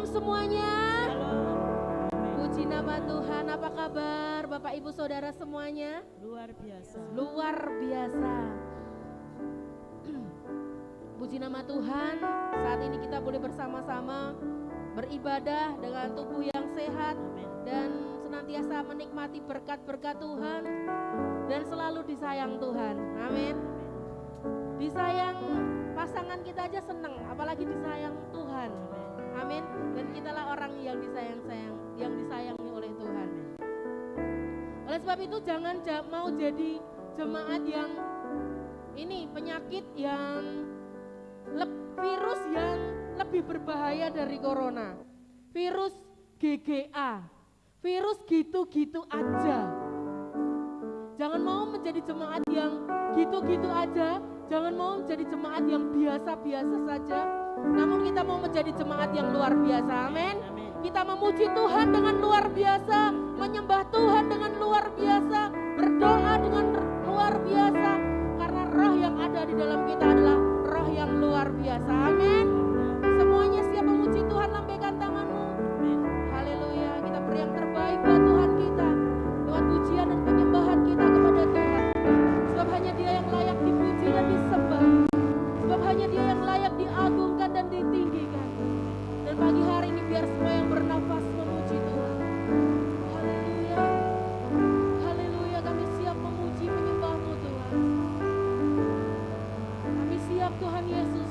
Shalom semuanya. Puji nama Tuhan. Apa kabar Bapak Ibu Saudara semuanya? Luar biasa. Luar biasa. Puji nama Tuhan. Saat ini kita boleh bersama-sama beribadah dengan tubuh yang sehat dan senantiasa menikmati berkat-berkat Tuhan dan selalu disayang Tuhan. Amin. Disayang pasangan kita aja senang, apalagi disayang Tuhan. Amin. Dan kitalah orang yang disayangi oleh Tuhan. Oleh sebab itu jangan mau jadi jemaat yang ini penyakit yang virus yang lebih berbahaya dari corona. Virus GGA. Virus gitu-gitu aja. Jangan mau menjadi jemaat yang gitu-gitu aja. Jangan mau menjadi jemaat yang biasa-biasa saja. Namun kita mau menjadi jemaat yang luar biasa. Amin. Kita memuji Tuhan dengan luar biasa, menyembah Tuhan dengan luar biasa, berdoa dengan luar biasa, karena roh yang ada di dalam kita adalah roh yang luar biasa. Amin. Semuanya siap memuji Tuhan, lambaikan tanganmu. Haleluya. Kita beri yang terbaik buat Tuhan kita, lewat pujian dan penyembahan kita kepada Tuhan. Sebab hanya Dia yang layak dipuji dan disembah. Sebab hanya Dia yang layak diagungkan dan ditinggikan. Dan pagi hari ini biar semua yang bernafas memuji Tuhan. Haleluya. Haleluya, kami siap memuji menyembah-Mu Tuhan. Kami siap Tuhan Yesus.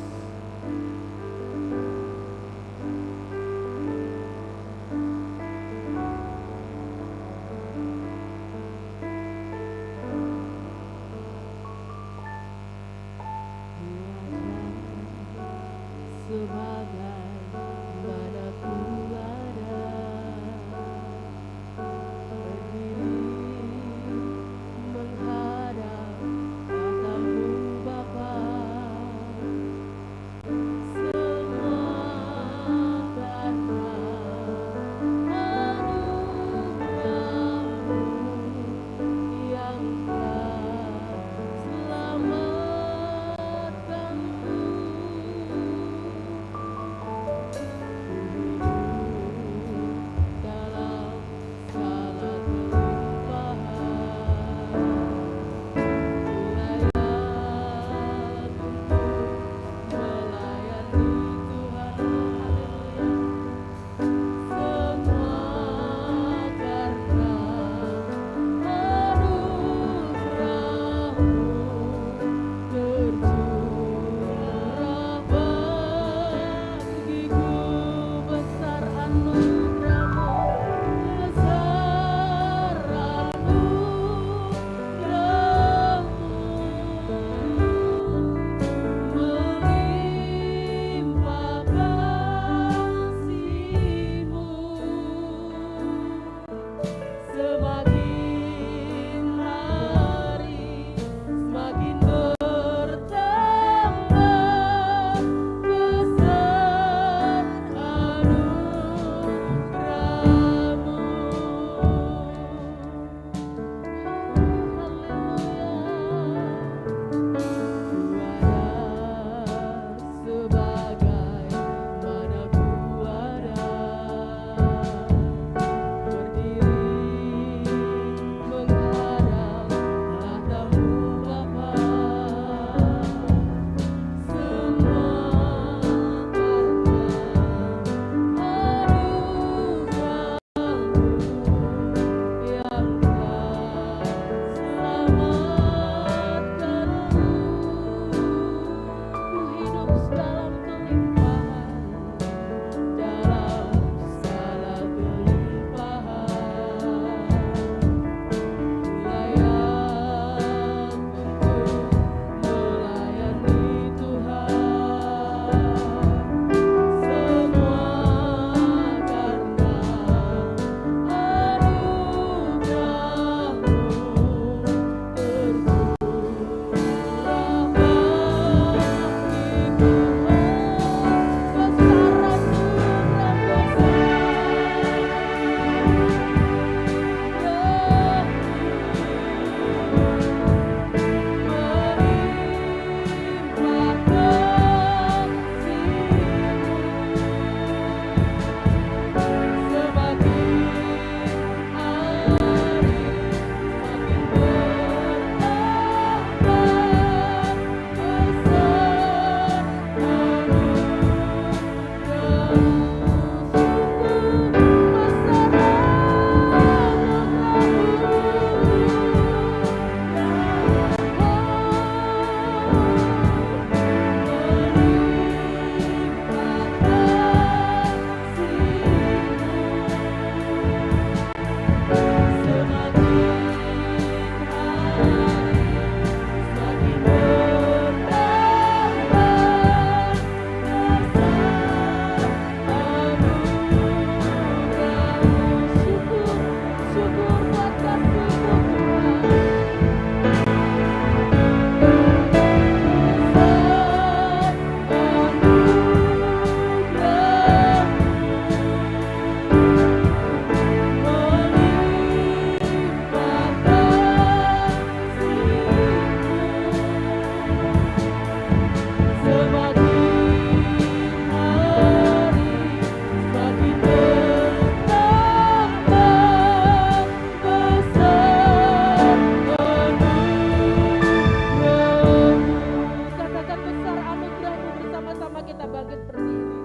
kita bangkit berdiri.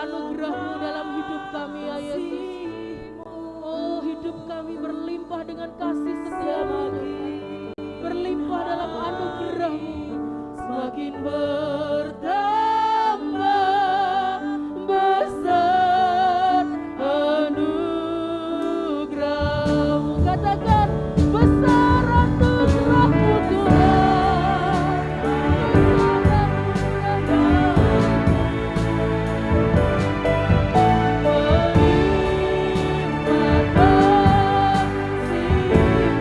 Anugerah-Mu dalam hidup kami ya Yesus. Oh, hidup kami berlimpah dengan kasih setia-Mu, berlimpah dalam anugerah-Mu, semakin bertambah besar anugerah-Mu. Katakan, besar anugerah-Mu Tuhan. Oh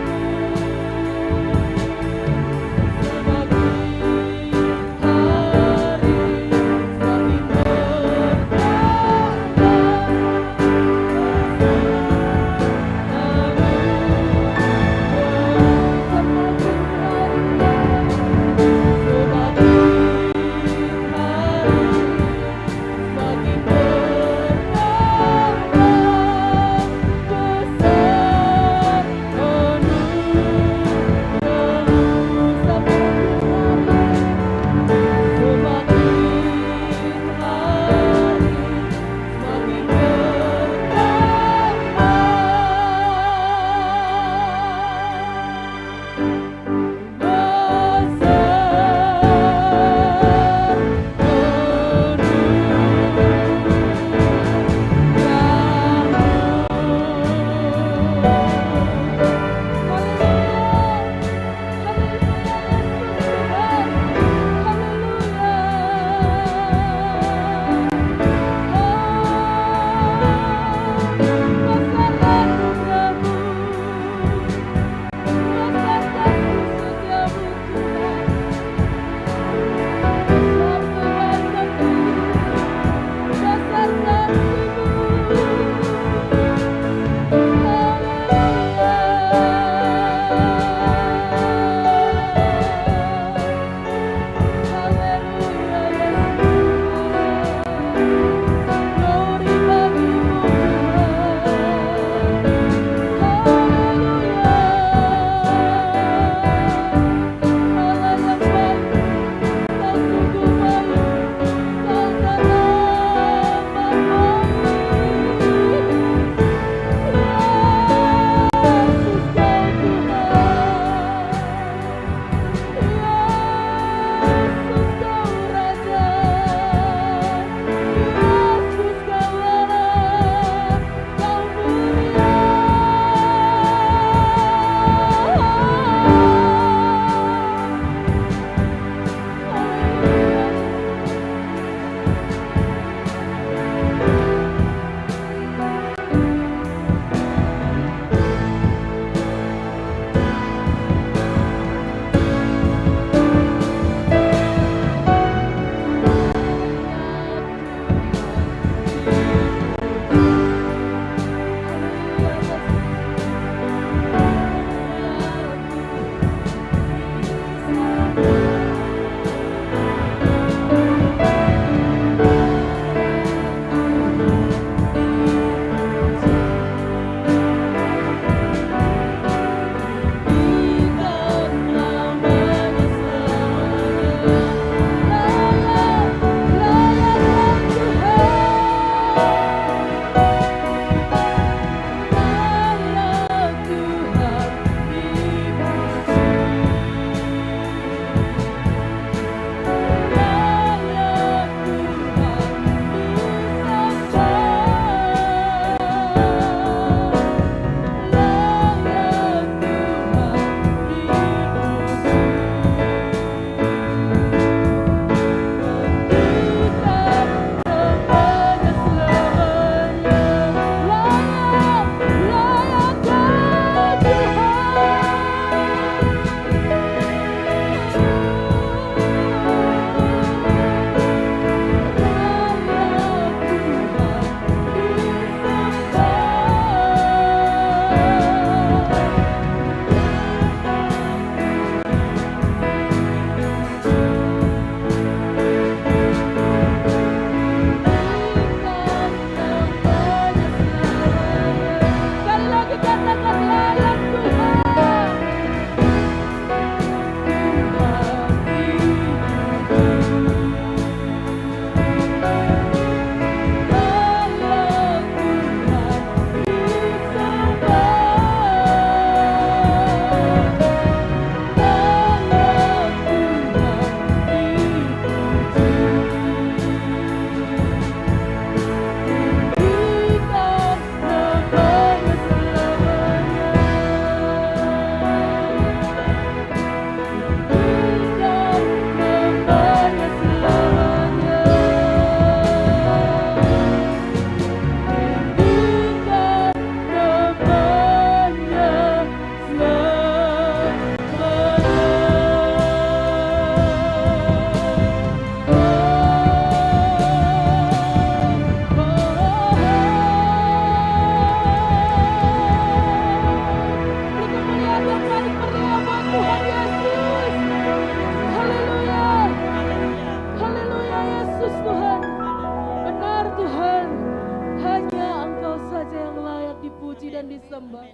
disembah.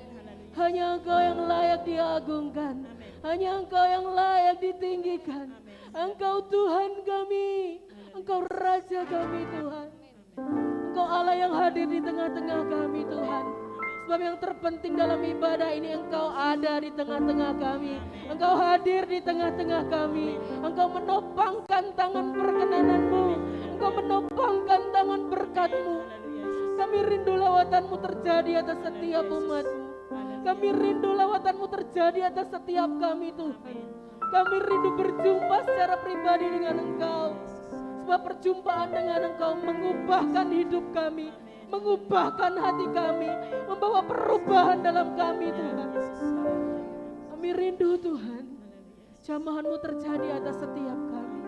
Hanya Engkau yang layak diagungkan. Hanya Engkau yang layak ditinggikan. Engkau Tuhan kami. Engkau Raja kami Tuhan. Engkau Allah yang hadir di tengah-tengah kami Tuhan. Sebab yang terpenting dalam ibadah ini Engkau ada di tengah-tengah kami. Engkau hadir di tengah-tengah kami. Engkau menopangkan tangan perkenanan-Mu. Engkau menopangkan tangan berkat-Mu. Kami rindu lawatan-Mu terjadi atas setiap umat-Mu. Kami rindu lawatan-Mu terjadi atas setiap kami Tuhan. Kami rindu berjumpa secara pribadi dengan Engkau. Sebab perjumpaan dengan Engkau mengubahkan hidup kami, mengubahkan hati kami, membawa perubahan dalam kami Tuhan. Kami rindu Tuhan, jamahan-Mu terjadi atas setiap kami.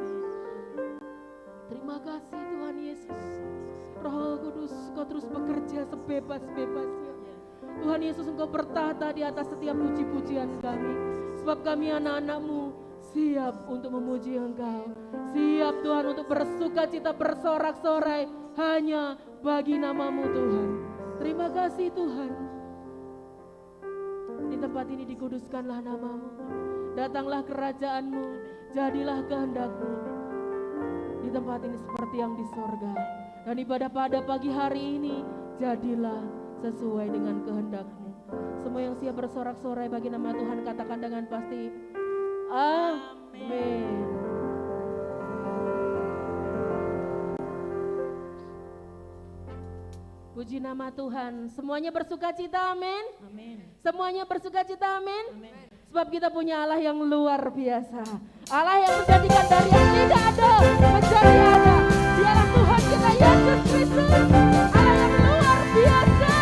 Terima kasih Tuhan Yesus. Roh Kudus, Kau terus bekerja sebebas-bebasnya. Tuhan Yesus, Engkau bertahta di atas setiap puji-pujian kami. Sebab kami anak-anak-Mu siap untuk memuji Engkau. Siap Tuhan untuk bersuka cita bersorak-sorai hanya bagi nama-Mu Tuhan. Terima kasih Tuhan. Di tempat ini dikuduskanlah nama-Mu. Datanglah kerajaan-Mu, jadilah kehendak-Mu. Di tempat ini seperti yang di sorga. Dan ibadah pada pagi hari ini jadilah sesuai dengan kehendak-Mu. Semua yang siap bersorak-sorai bagi nama Tuhan katakan dengan pasti. Amin. Puji nama Tuhan. Semuanya bersukacita, amin. Amin. Semuanya bersukacita, amin. Amin. Sebab kita punya Allah yang luar biasa. Allah yang menjadikan dari yang tidak ada menjadi ada. Dialah Tuhan kita Yesus Kristus. Allah yang luar biasa.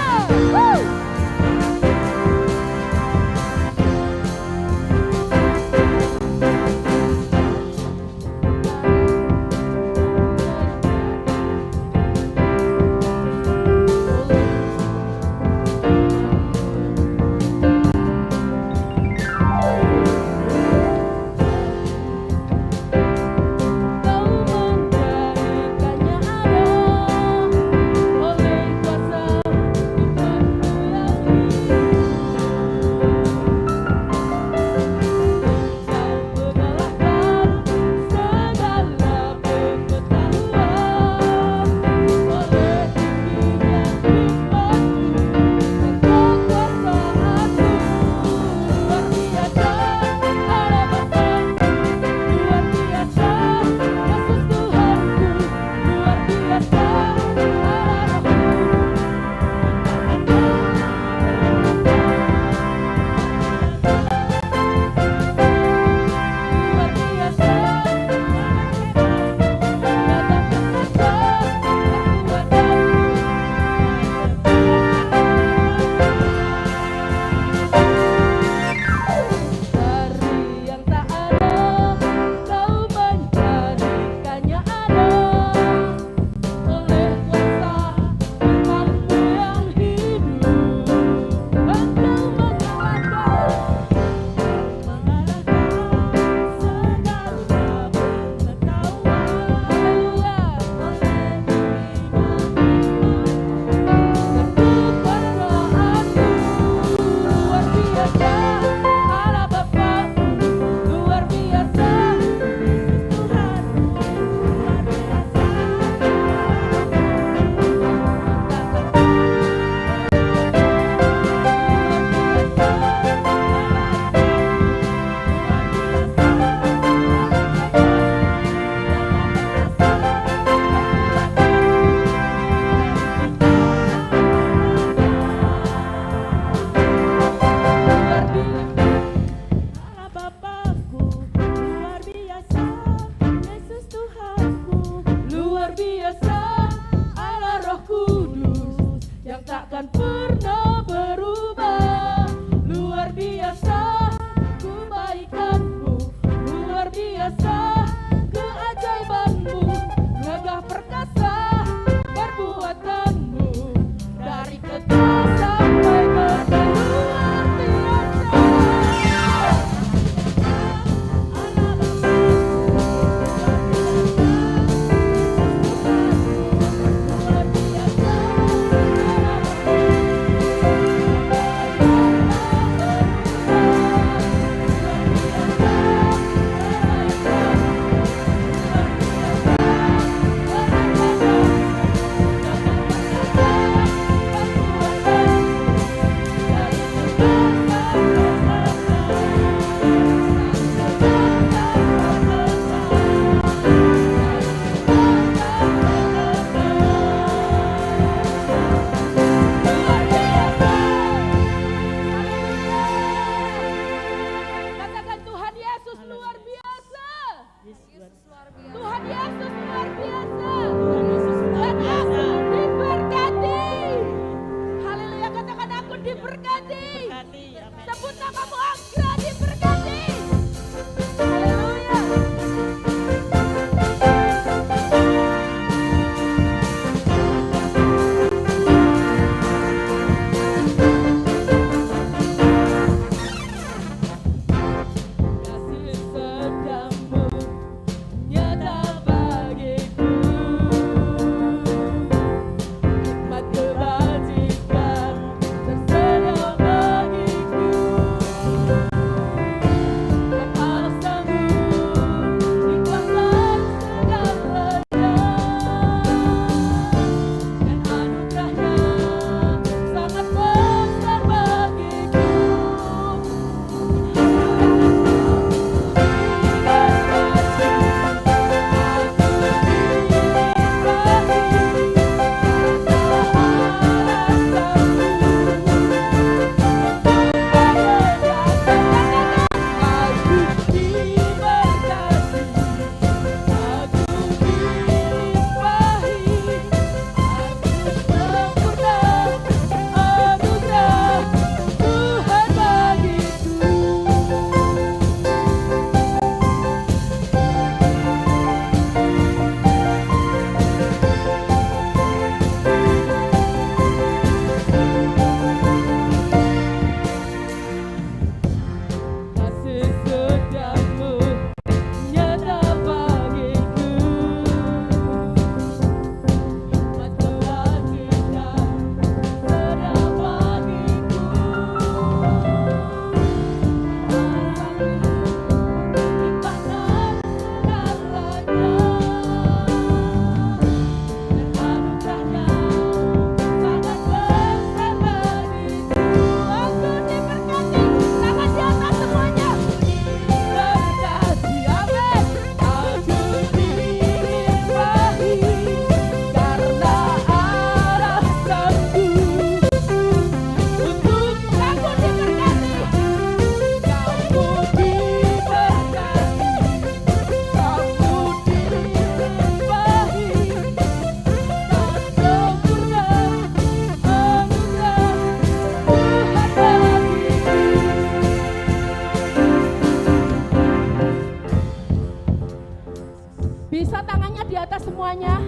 semuanya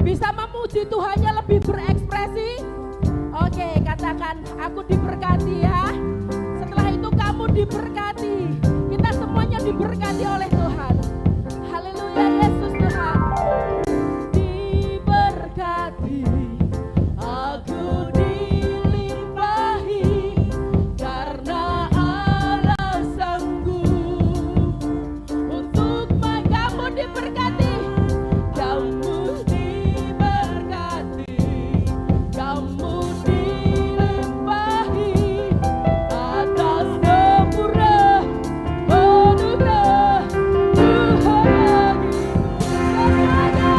bisa memuji Tuhannya lebih berekspresi? Oke, katakan aku diberkati ya. Setelah itu kamu diberkati. Kita semuanya diberkati oleh Tuhan. Haleluya, Yesus Tuhan. Diberkati, aku dilimpahi karena Allah sanggup untuk kamu diberkati. Kamu diberkati, kamu dilimpahi atas sempurna anugerah Tuhan bagimu semuanya.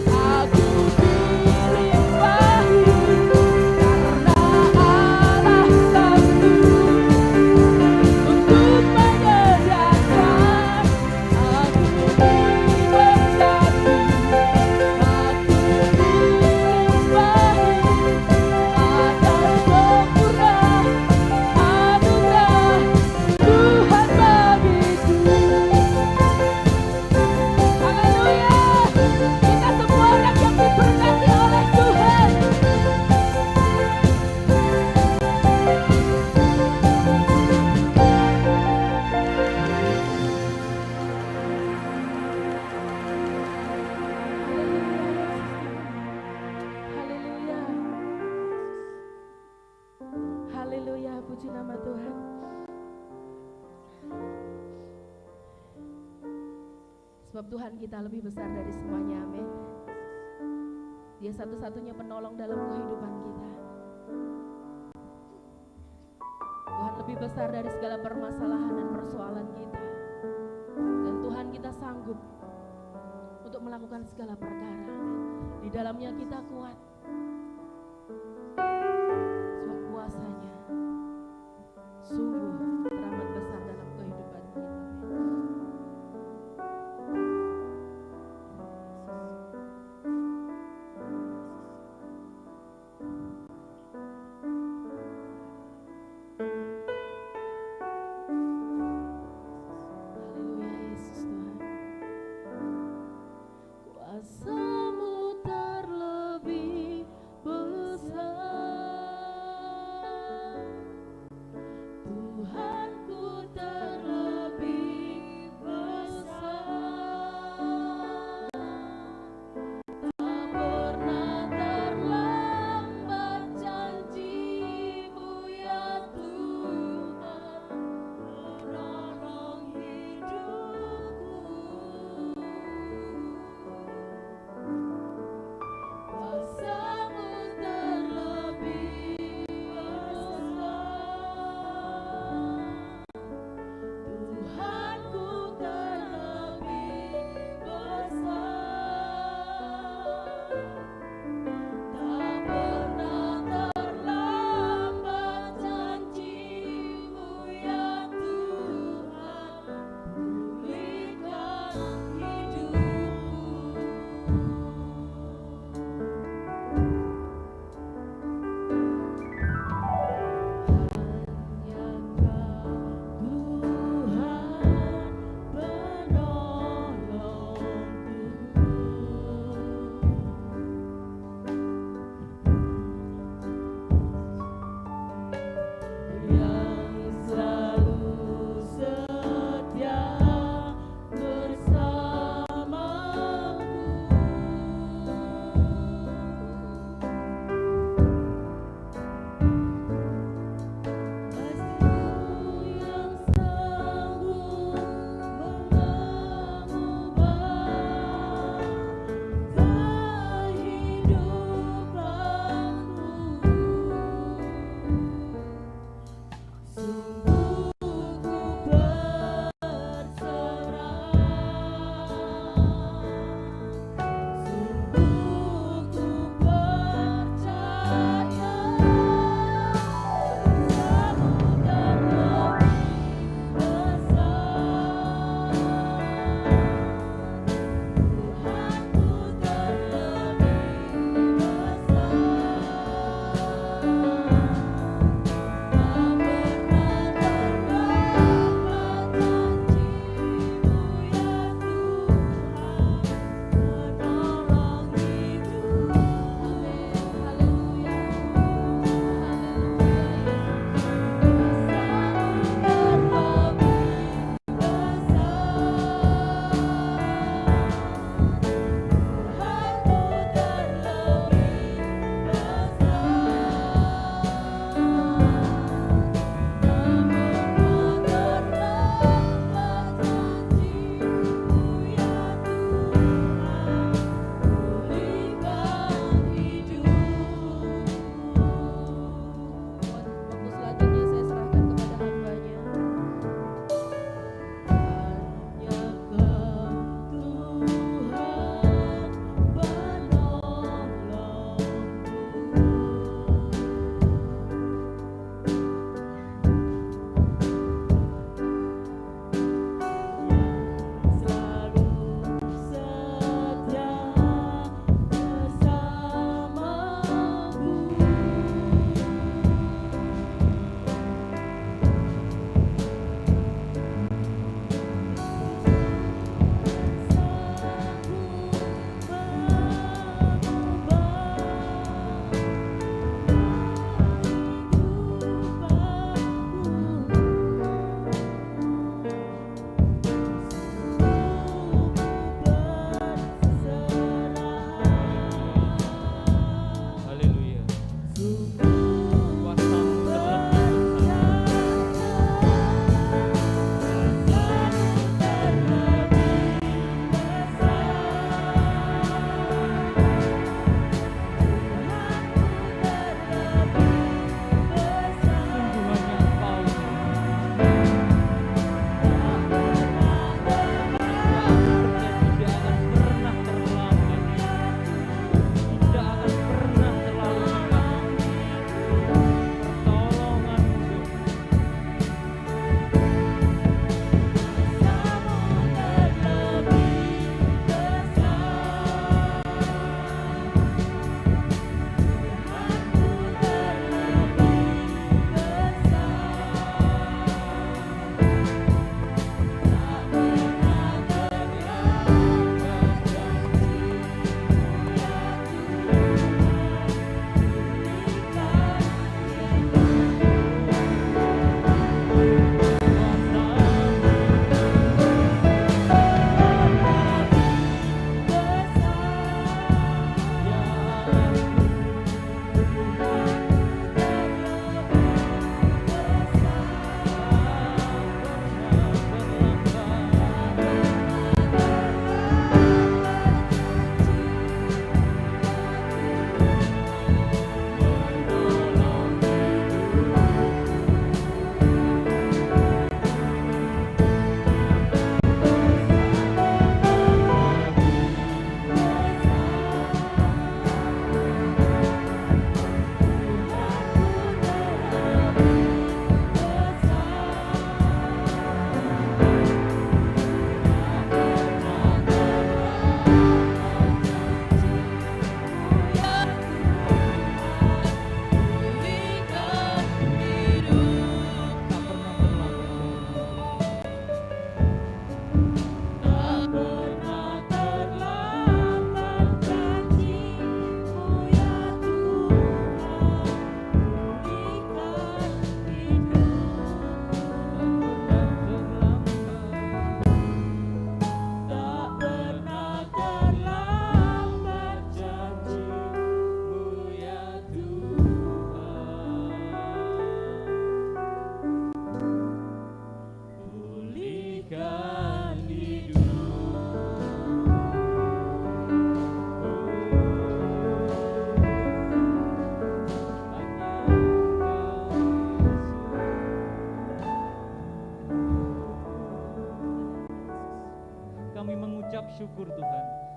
Aku dilimpahi karena Allah sanggup untuk menyediakan. Aku diberkati, aku dilimpahi atas sempurna anugerah Tuhan bagiku. Haleluya, kita semua orang yang diberkati oleh Tuhan. Haleluya. Haleluya, puji nama Tuhan. Sebab Tuhan kita lebih besar dari semuanya, amin. Dia satu-satunya penolong dalam kehidupan kita. Tuhan lebih besar dari segala permasalahan dan persoalan kita. Dan Tuhan kita sanggup untuk melakukan segala perkara. Di dalamnya kita kuat. Sebab kuasanya sungguh teramat besar dalam kehidupan kita. Haleluya, Yesus Tuhan. Kuasa-Mu terlebih besar.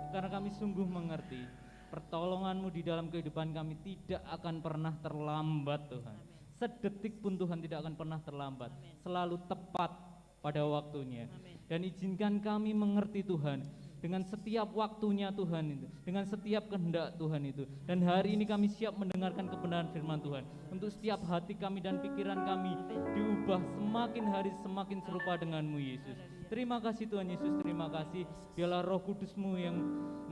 karena kami sungguh mengerti pertolongan-Mu di dalam kehidupan kami tidak akan pernah terlambat Tuhan. Sedetik pun Tuhan tidak akan pernah terlambat, selalu tepat pada waktunya. Dan izinkan kami mengerti Tuhan dengan setiap waktunya Tuhan itu, dengan setiap kehendak Tuhan itu. Dan hari ini kami siap mendengarkan kebenaran firman Tuhan, untuk setiap hati kami dan pikiran kami diubah semakin hari semakin serupa dengan-Mu Yesus. Terima kasih Tuhan Yesus, terima kasih. Biarlah Roh Kudus-Mu yang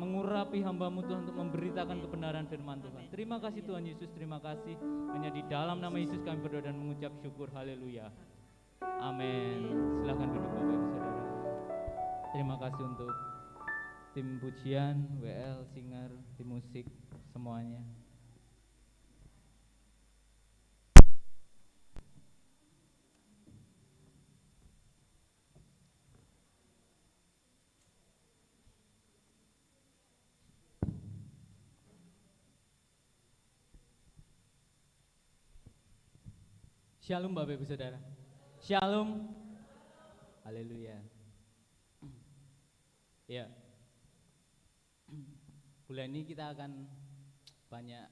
mengurapi hamba-Mu Tuhan untuk memberitakan kebenaran firman Tuhan. Terima kasih Tuhan Yesus, terima kasih. Hanya di dalam nama Yesus kami berdoa dan mengucap syukur. Haleluya. Amin. Silakan duduk Bapak Ibu Saudara. Terima kasih untuk tim pujian, WL, singer, tim musik, semuanya. Shalom Bapak Ibu Saudara. Shalom. Haleluya. Ya. Bulan ini kita akan banyak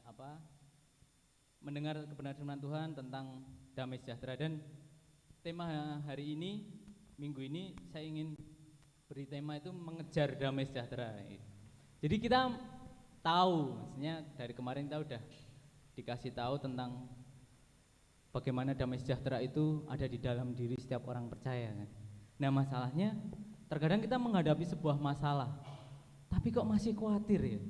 mendengar kebenaran firman Tuhan tentang damai sejahtera, dan tema hari ini, minggu ini saya ingin beri tema itu mengejar damai sejahtera. Jadi kita tahu, maksudnya dari kemarin kita udah dikasih tahu tentang bagaimana damai sejahtera itu ada di dalam diri setiap orang percaya kan. Nah masalahnya terkadang kita menghadapi sebuah masalah, tapi kok masih khawatir ya,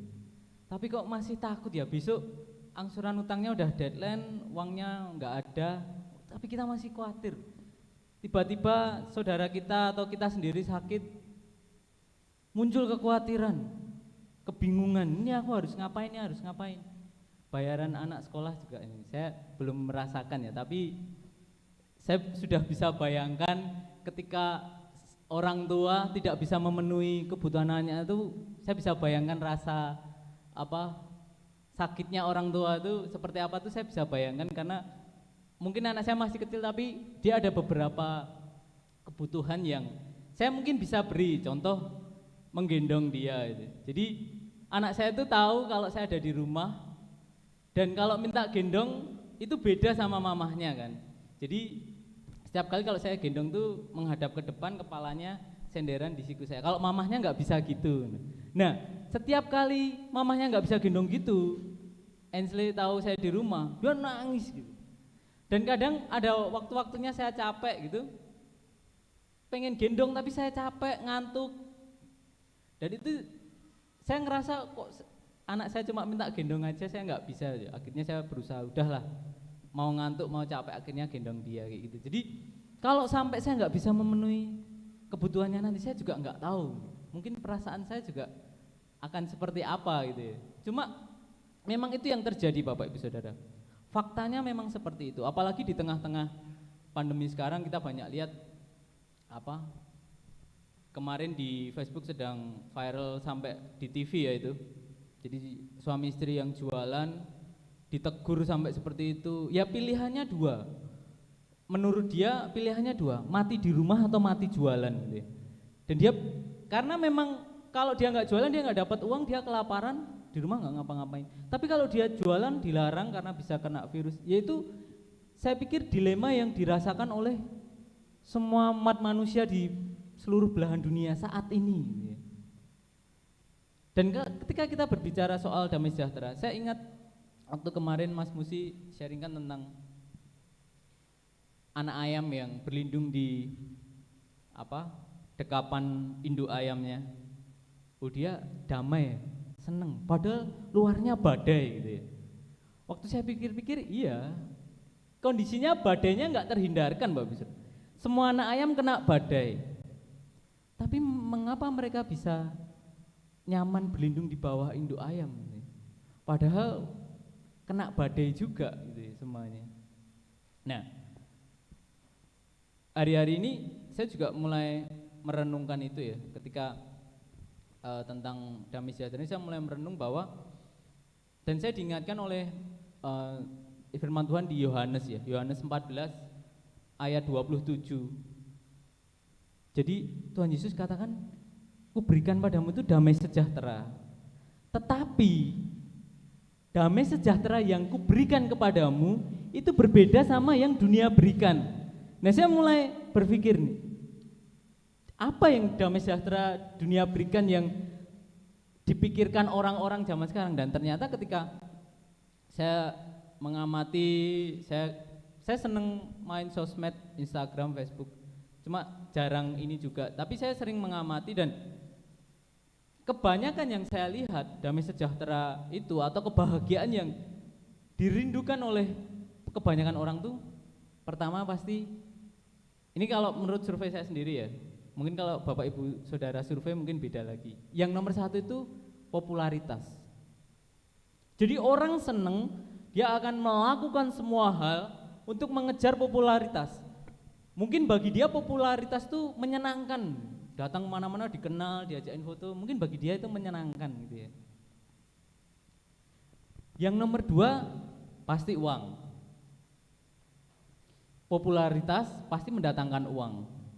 tapi kok masih takut ya, besok angsuran utangnya udah deadline, uangnya nggak ada, tapi kita masih khawatir. Tiba-tiba saudara kita atau kita sendiri sakit, muncul kekhawatiran, kebingungan, ini aku harus ngapain, ini harus ngapain. Bayaran anak sekolah juga ini, saya belum merasakan ya, tapi saya sudah bisa bayangkan ketika orang tua tidak bisa memenuhi kebutuhannya itu, saya bisa bayangkan rasa sakitnya orang tua itu seperti apa tuh, saya bisa bayangkan, karena mungkin anak saya masih kecil tapi dia ada beberapa kebutuhan yang saya mungkin bisa beri contoh, menggendong dia gitu. Jadi anak saya itu tahu kalau saya ada di rumah, dan kalau minta gendong itu beda sama mamahnya kan. Jadi setiap kali kalau saya gendong tuh menghadap ke depan, kepalanya senderan di siku saya. Kalau mamahnya nggak bisa gitu. Nah, setiap kali mamahnya nggak bisa gendong gitu, Ainsley tahu saya di rumah, dia nangis gitu. Dan kadang ada waktu-waktunya saya capek gitu, pengen gendong tapi saya capek, ngantuk. Dan itu saya ngerasa kok anak saya cuma minta gendong aja, saya nggak bisa. Akhirnya saya berusaha, udahlah, mau ngantuk mau capek, akhirnya gendong dia kayak gitu. Jadi kalau sampai saya nggak bisa memenuhi kebutuhannya, nanti saya juga nggak tahu, mungkin perasaan saya juga akan seperti apa gitu ya. Cuma memang itu yang terjadi Bapak Ibu Saudara, faktanya memang seperti itu. Apalagi di tengah-tengah pandemi sekarang, kita banyak lihat kemarin di Facebook sedang viral sampai di TV ya itu. Jadi suami istri yang jualan ditegur sampai seperti itu. Ya pilihannya dua, menurut dia pilihannya dua, mati di rumah atau mati jualan gitu ya. Dan dia karena memang kalau dia nggak jualan dia nggak dapat uang, dia kelaparan di rumah nggak ngapa-ngapain. Tapi kalau dia jualan dilarang karena bisa kena virus. Yaitu saya pikir dilema yang dirasakan oleh semua umat manusia di seluruh belahan dunia saat ini gitu ya. Dan ketika kita berbicara soal damai sejahtera, saya ingat waktu kemarin Mas Musi sharingkan tentang anak ayam yang berlindung di dekapan induk ayamnya. Oh dia damai, seneng, padahal luarnya badai gitu ya. Waktu saya pikir-pikir, iya, kondisinya badainya nggak terhindarkan Mbak Bisa. Semua anak ayam kena badai, tapi mengapa mereka bisa nyaman berlindung di bawah induk ayam gitu? Padahal kena badai juga gitu ya, semuanya. Nah, hari-hari ini saya juga mulai merenungkan itu ya, ketika tentang damai sejahtera ini saya mulai merenung bahwa, dan saya diingatkan oleh firman Tuhan di Yohanes ya, Yohanes 14 ayat 27. Jadi Tuhan Yesus katakan kuberikan padamu itu damai sejahtera. Tetapi damai sejahtera yang kuberikan kepadamu itu berbeda sama yang dunia berikan. Nah, saya mulai berpikir nih, apa yang damai sejahtera dunia berikan yang dipikirkan orang-orang zaman sekarang? Dan ternyata ketika saya mengamati, saya seneng main sosmed, Instagram, Facebook, cuma jarang ini juga, tapi saya sering mengamati dan kebanyakan yang saya lihat damai sejahtera itu atau kebahagiaan yang dirindukan oleh kebanyakan orang tuh, pertama pasti, ini kalau menurut survei saya sendiri ya, mungkin kalau Bapak Ibu Saudara survei mungkin beda lagi. Yang nomor satu itu popularitas. Jadi orang seneng, dia akan melakukan semua hal untuk mengejar popularitas. Mungkin bagi dia popularitas itu menyenangkan, datang kemana-mana dikenal, diajakin foto, mungkin bagi dia itu menyenangkan gitu ya. Yang nomor dua pasti uang. Popularitas pasti mendatangkan uang.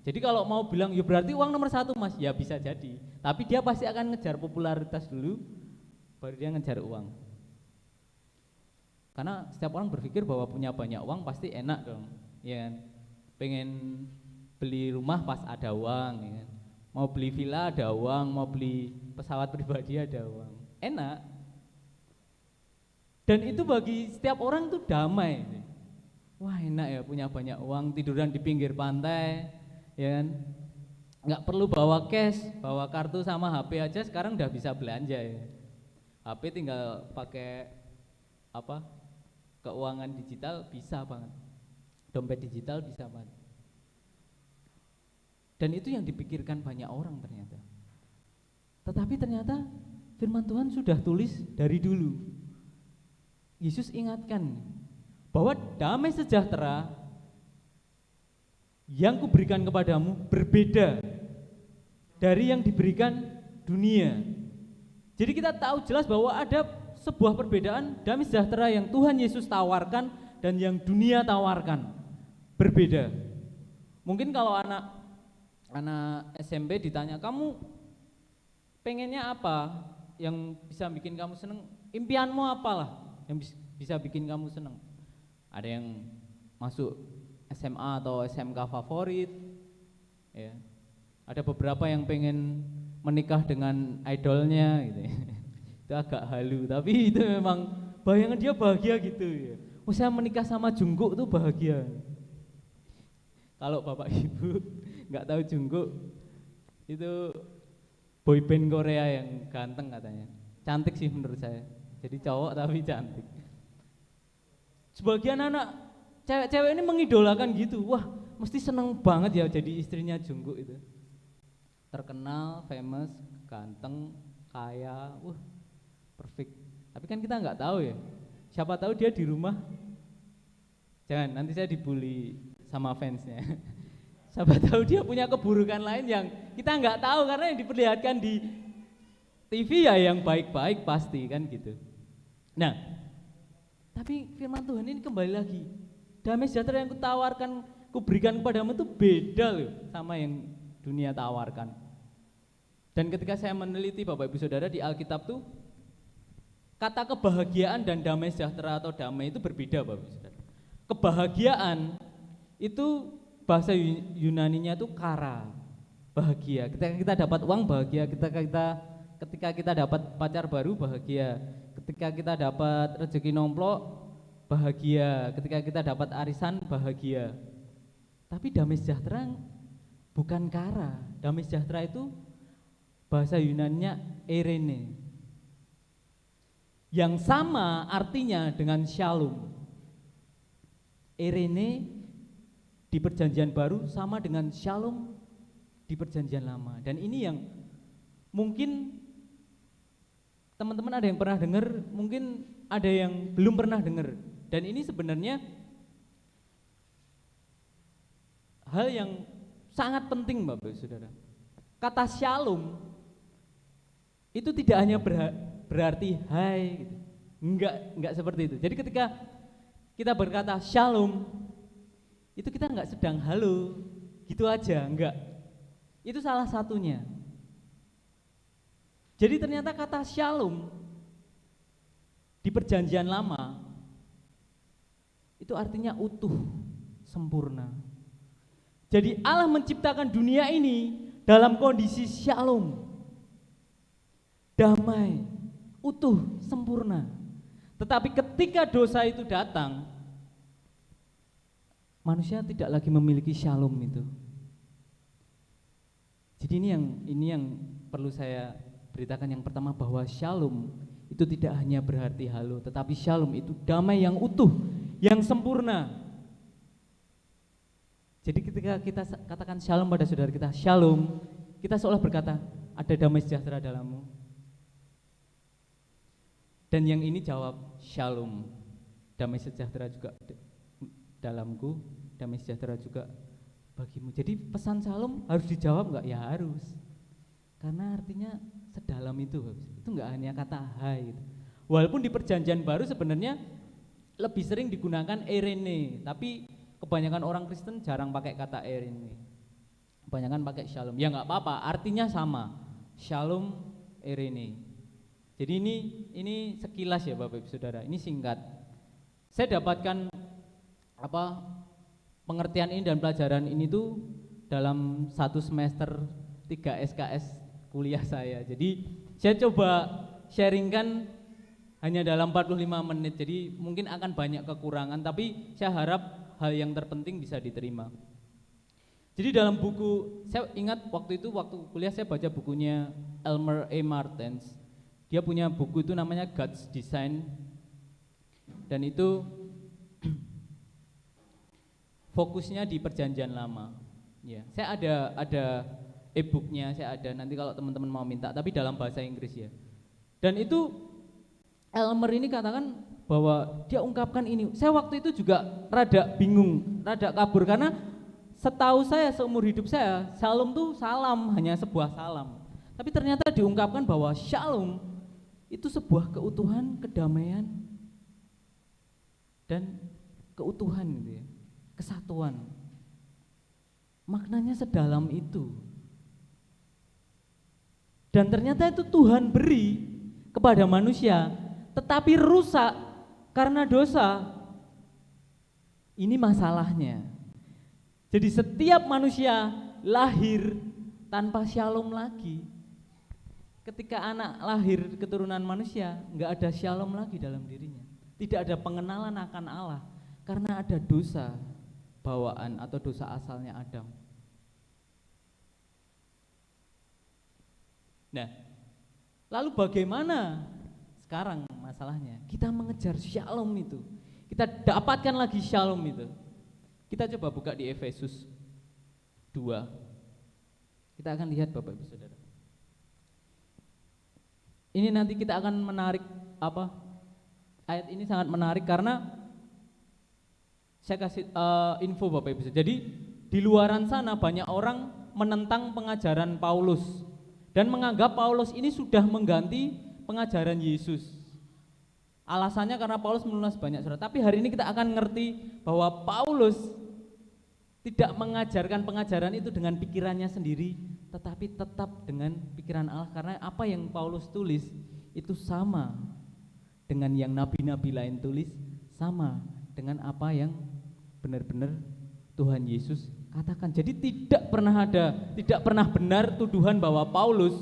Jadi kalau mau bilang ya berarti uang nomor satu mas, ya bisa jadi. Tapi dia pasti akan ngejar popularitas dulu, baru dia ngejar uang. Karena setiap orang berpikir bahwa punya banyak uang pasti enak dong, ya kan? Pengen beli rumah pas ada uang, ya kan? Mau beli villa ada uang, mau beli pesawat pribadi ada uang, enak. Dan itu bagi setiap orang tuh damai. Wah enak ya punya banyak uang, tiduran di pinggir pantai, ya kan? Nggak perlu bawa cash, bawa kartu sama HP aja sekarang udah bisa belanja ya. HP tinggal pakai apa? Keuangan digital bisa banget. Dompet digital bisa banget. Dan itu yang dipikirkan banyak orang ternyata. Tetapi ternyata firman Tuhan sudah tulis dari dulu. Yesus ingatkan bahwa damai sejahtera yang kuberikan kepadamu berbeda dari yang diberikan dunia. Jadi kita tahu jelas bahwa ada sebuah perbedaan damai sejahtera yang Tuhan Yesus tawarkan dan yang dunia tawarkan. Berbeda. Mungkin kalau anak SMP ditanya, kamu pengennya apa yang bisa bikin kamu seneng? Impianmu apalah yang bisa bikin kamu seneng? Ada yang masuk SMA atau SMK favorit, ya. Ada beberapa yang pengen menikah dengan idolnya gitu ya. Itu agak halu, tapi itu memang bayangan dia bahagia gitu ya. Oh saya menikah sama Jungkook tuh bahagia. Kalau Bapak Ibu nggak tahu Jungkook, itu boyband Korea yang ganteng katanya. Cantik sih menurut saya. Jadi cowok tapi cantik. Sebagian anak cewek-cewek ini mengidolakan gitu. Wah, mesti seneng banget ya jadi istrinya Jungkook itu. Terkenal, famous, ganteng, kaya, wah, perfect. Tapi kan kita nggak tahu ya. Siapa tahu dia di rumah. Jangan, nanti saya dibully sama fansnya. Siapa tahu dia punya keburukan lain yang kita nggak tahu karena yang diperlihatkan di TV ya yang baik-baik pasti kan gitu. Nah, tapi firman Tuhan ini kembali lagi, damai sejahtera yang kutawarkan, kuberikan kepadamu itu beda loh sama yang dunia tawarkan. Dan ketika saya meneliti Bapak Ibu Saudara di Alkitab tuh, kata kebahagiaan dan damai sejahtera atau damai itu berbeda Bapak Ibu Saudara. Kebahagiaan itu bahasa Yunaninya itu kara, bahagia. Ketika kita dapat uang bahagia, ketika kita dapat pacar baru bahagia, ketika kita dapat rezeki nomplok bahagia, ketika kita dapat arisan bahagia. Tapi damai sejahtera bukan kara. Damai sejahtera itu bahasa Yunaninya erene, yang sama artinya dengan shalom. Erene di perjanjian baru sama dengan shalom di perjanjian lama. Dan ini yang mungkin teman-teman ada yang pernah dengar, mungkin ada yang belum pernah dengar. Dan ini sebenarnya hal yang sangat penting Bapak Saudara. Kata shalom itu tidak hanya berarti hai gitu. Enggak seperti itu. Jadi ketika kita berkata shalom, itu kita enggak sedang halo gitu aja, enggak. Itu salah satunya. Jadi ternyata kata shalom di perjanjian lama itu artinya utuh, sempurna. Jadi Allah menciptakan dunia ini dalam kondisi shalom, damai, utuh, sempurna. Tetapi ketika dosa itu datang, manusia tidak lagi memiliki shalom itu. Jadi ini yang perlu saya beritakan yang pertama, bahwa shalom itu tidak hanya berarti halo, tetapi shalom itu damai yang utuh, yang sempurna. Jadi ketika kita katakan shalom pada saudara kita, shalom, kita seolah berkata, ada damai sejahtera dalammu. Dan yang ini jawab, shalom, damai sejahtera juga dalamku, damai sejahtera juga bagimu. Jadi pesan shalom harus dijawab enggak? Ya harus. Karena artinya sedalam itu enggak hanya kata hai gitu. Walaupun di perjanjian baru sebenarnya lebih sering digunakan erene, tapi kebanyakan orang Kristen jarang pakai kata erene. Kebanyakan pakai shalom. Ya enggak apa-apa, artinya sama. Shalom, erene. Jadi ini sekilas ya Bapak Ibu Saudara, ini singkat. Saya dapatkan pengertian ini dan pelajaran ini tuh dalam 1 semester 3 SKS kuliah saya. Jadi saya coba sharingkan hanya dalam 45 menit. Jadi mungkin akan banyak kekurangan, tapi saya harap hal yang terpenting bisa diterima. Jadi dalam buku, saya ingat waktu kuliah saya baca bukunya Elmer A. Martens. Dia punya buku itu namanya God's Design, dan itu fokusnya di perjanjian lama. Ya, saya ada e-booknya, saya ada, nanti kalau teman-teman mau minta, tapi dalam bahasa Inggris ya. Dan itu Elmer ini katakan bahwa dia ungkapkan ini. Saya waktu itu juga rada bingung, rada kabur, karena setahu saya seumur hidup saya, shalom tuh salam, hanya sebuah salam. Tapi ternyata diungkapkan bahwa shalom itu sebuah keutuhan, kedamaian, dan keutuhan gitu ya, kesatuan. Maknanya sedalam itu. Dan ternyata itu Tuhan beri kepada manusia, tetapi rusak karena dosa. Ini masalahnya. Jadi setiap manusia lahir tanpa shalom lagi. Ketika anak lahir keturunan manusia, enggak ada shalom lagi dalam dirinya. Tidak ada pengenalan akan Allah, karena ada dosa bawaan atau dosa asalnya Adam. Nah, lalu bagaimana sekarang masalahnya? Kita mengejar shalom itu. Kita dapatkan lagi shalom itu. Kita coba buka di Efesus 2. Kita akan lihat Bapak Ibu Saudara. Ini nanti kita akan menarik ayat ini sangat menarik karena saya kasih info Bapak Ibu. Jadi di luaran sana banyak orang menentang pengajaran Paulus dan menganggap Paulus ini sudah mengganti pengajaran Yesus. Alasannya karena Paulus menulis banyak surat. Tapi hari ini kita akan ngerti bahwa Paulus tidak mengajarkan pengajaran itu dengan pikirannya sendiri, tetapi tetap dengan pikiran Allah, karena apa yang Paulus tulis itu sama dengan yang nabi-nabi lain tulis, sama dengan apa yang benar-benar Tuhan Yesus katakan. Jadi tidak pernah benar tuduhan bahwa Paulus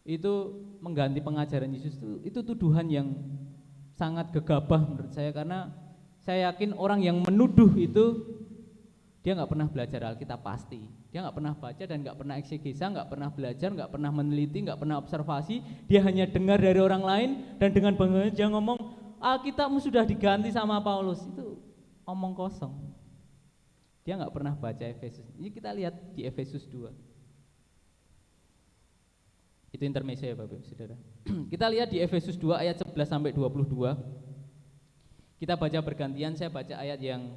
itu mengganti pengajaran Yesus. Itu tuduhan yang sangat gegabah menurut saya, karena saya yakin orang yang menuduh itu dia nggak pernah belajar Alkitab pasti. Dia nggak pernah baca dan nggak pernah eksegesa, nggak pernah belajar, nggak pernah meneliti, nggak pernah observasi. Dia hanya dengar dari orang lain dan dengan bangga dia ngomong Alkitabmu sudah diganti sama Paulus. Itu omong kosong. Dia nggak pernah baca Efesus. Ini kita lihat di Efesus 2. Itu intermezzo ya Bapak Ibu Saudara. Kita lihat di Efesus 2 ayat 11 sampai 22. Kita baca bergantian, saya baca ayat yang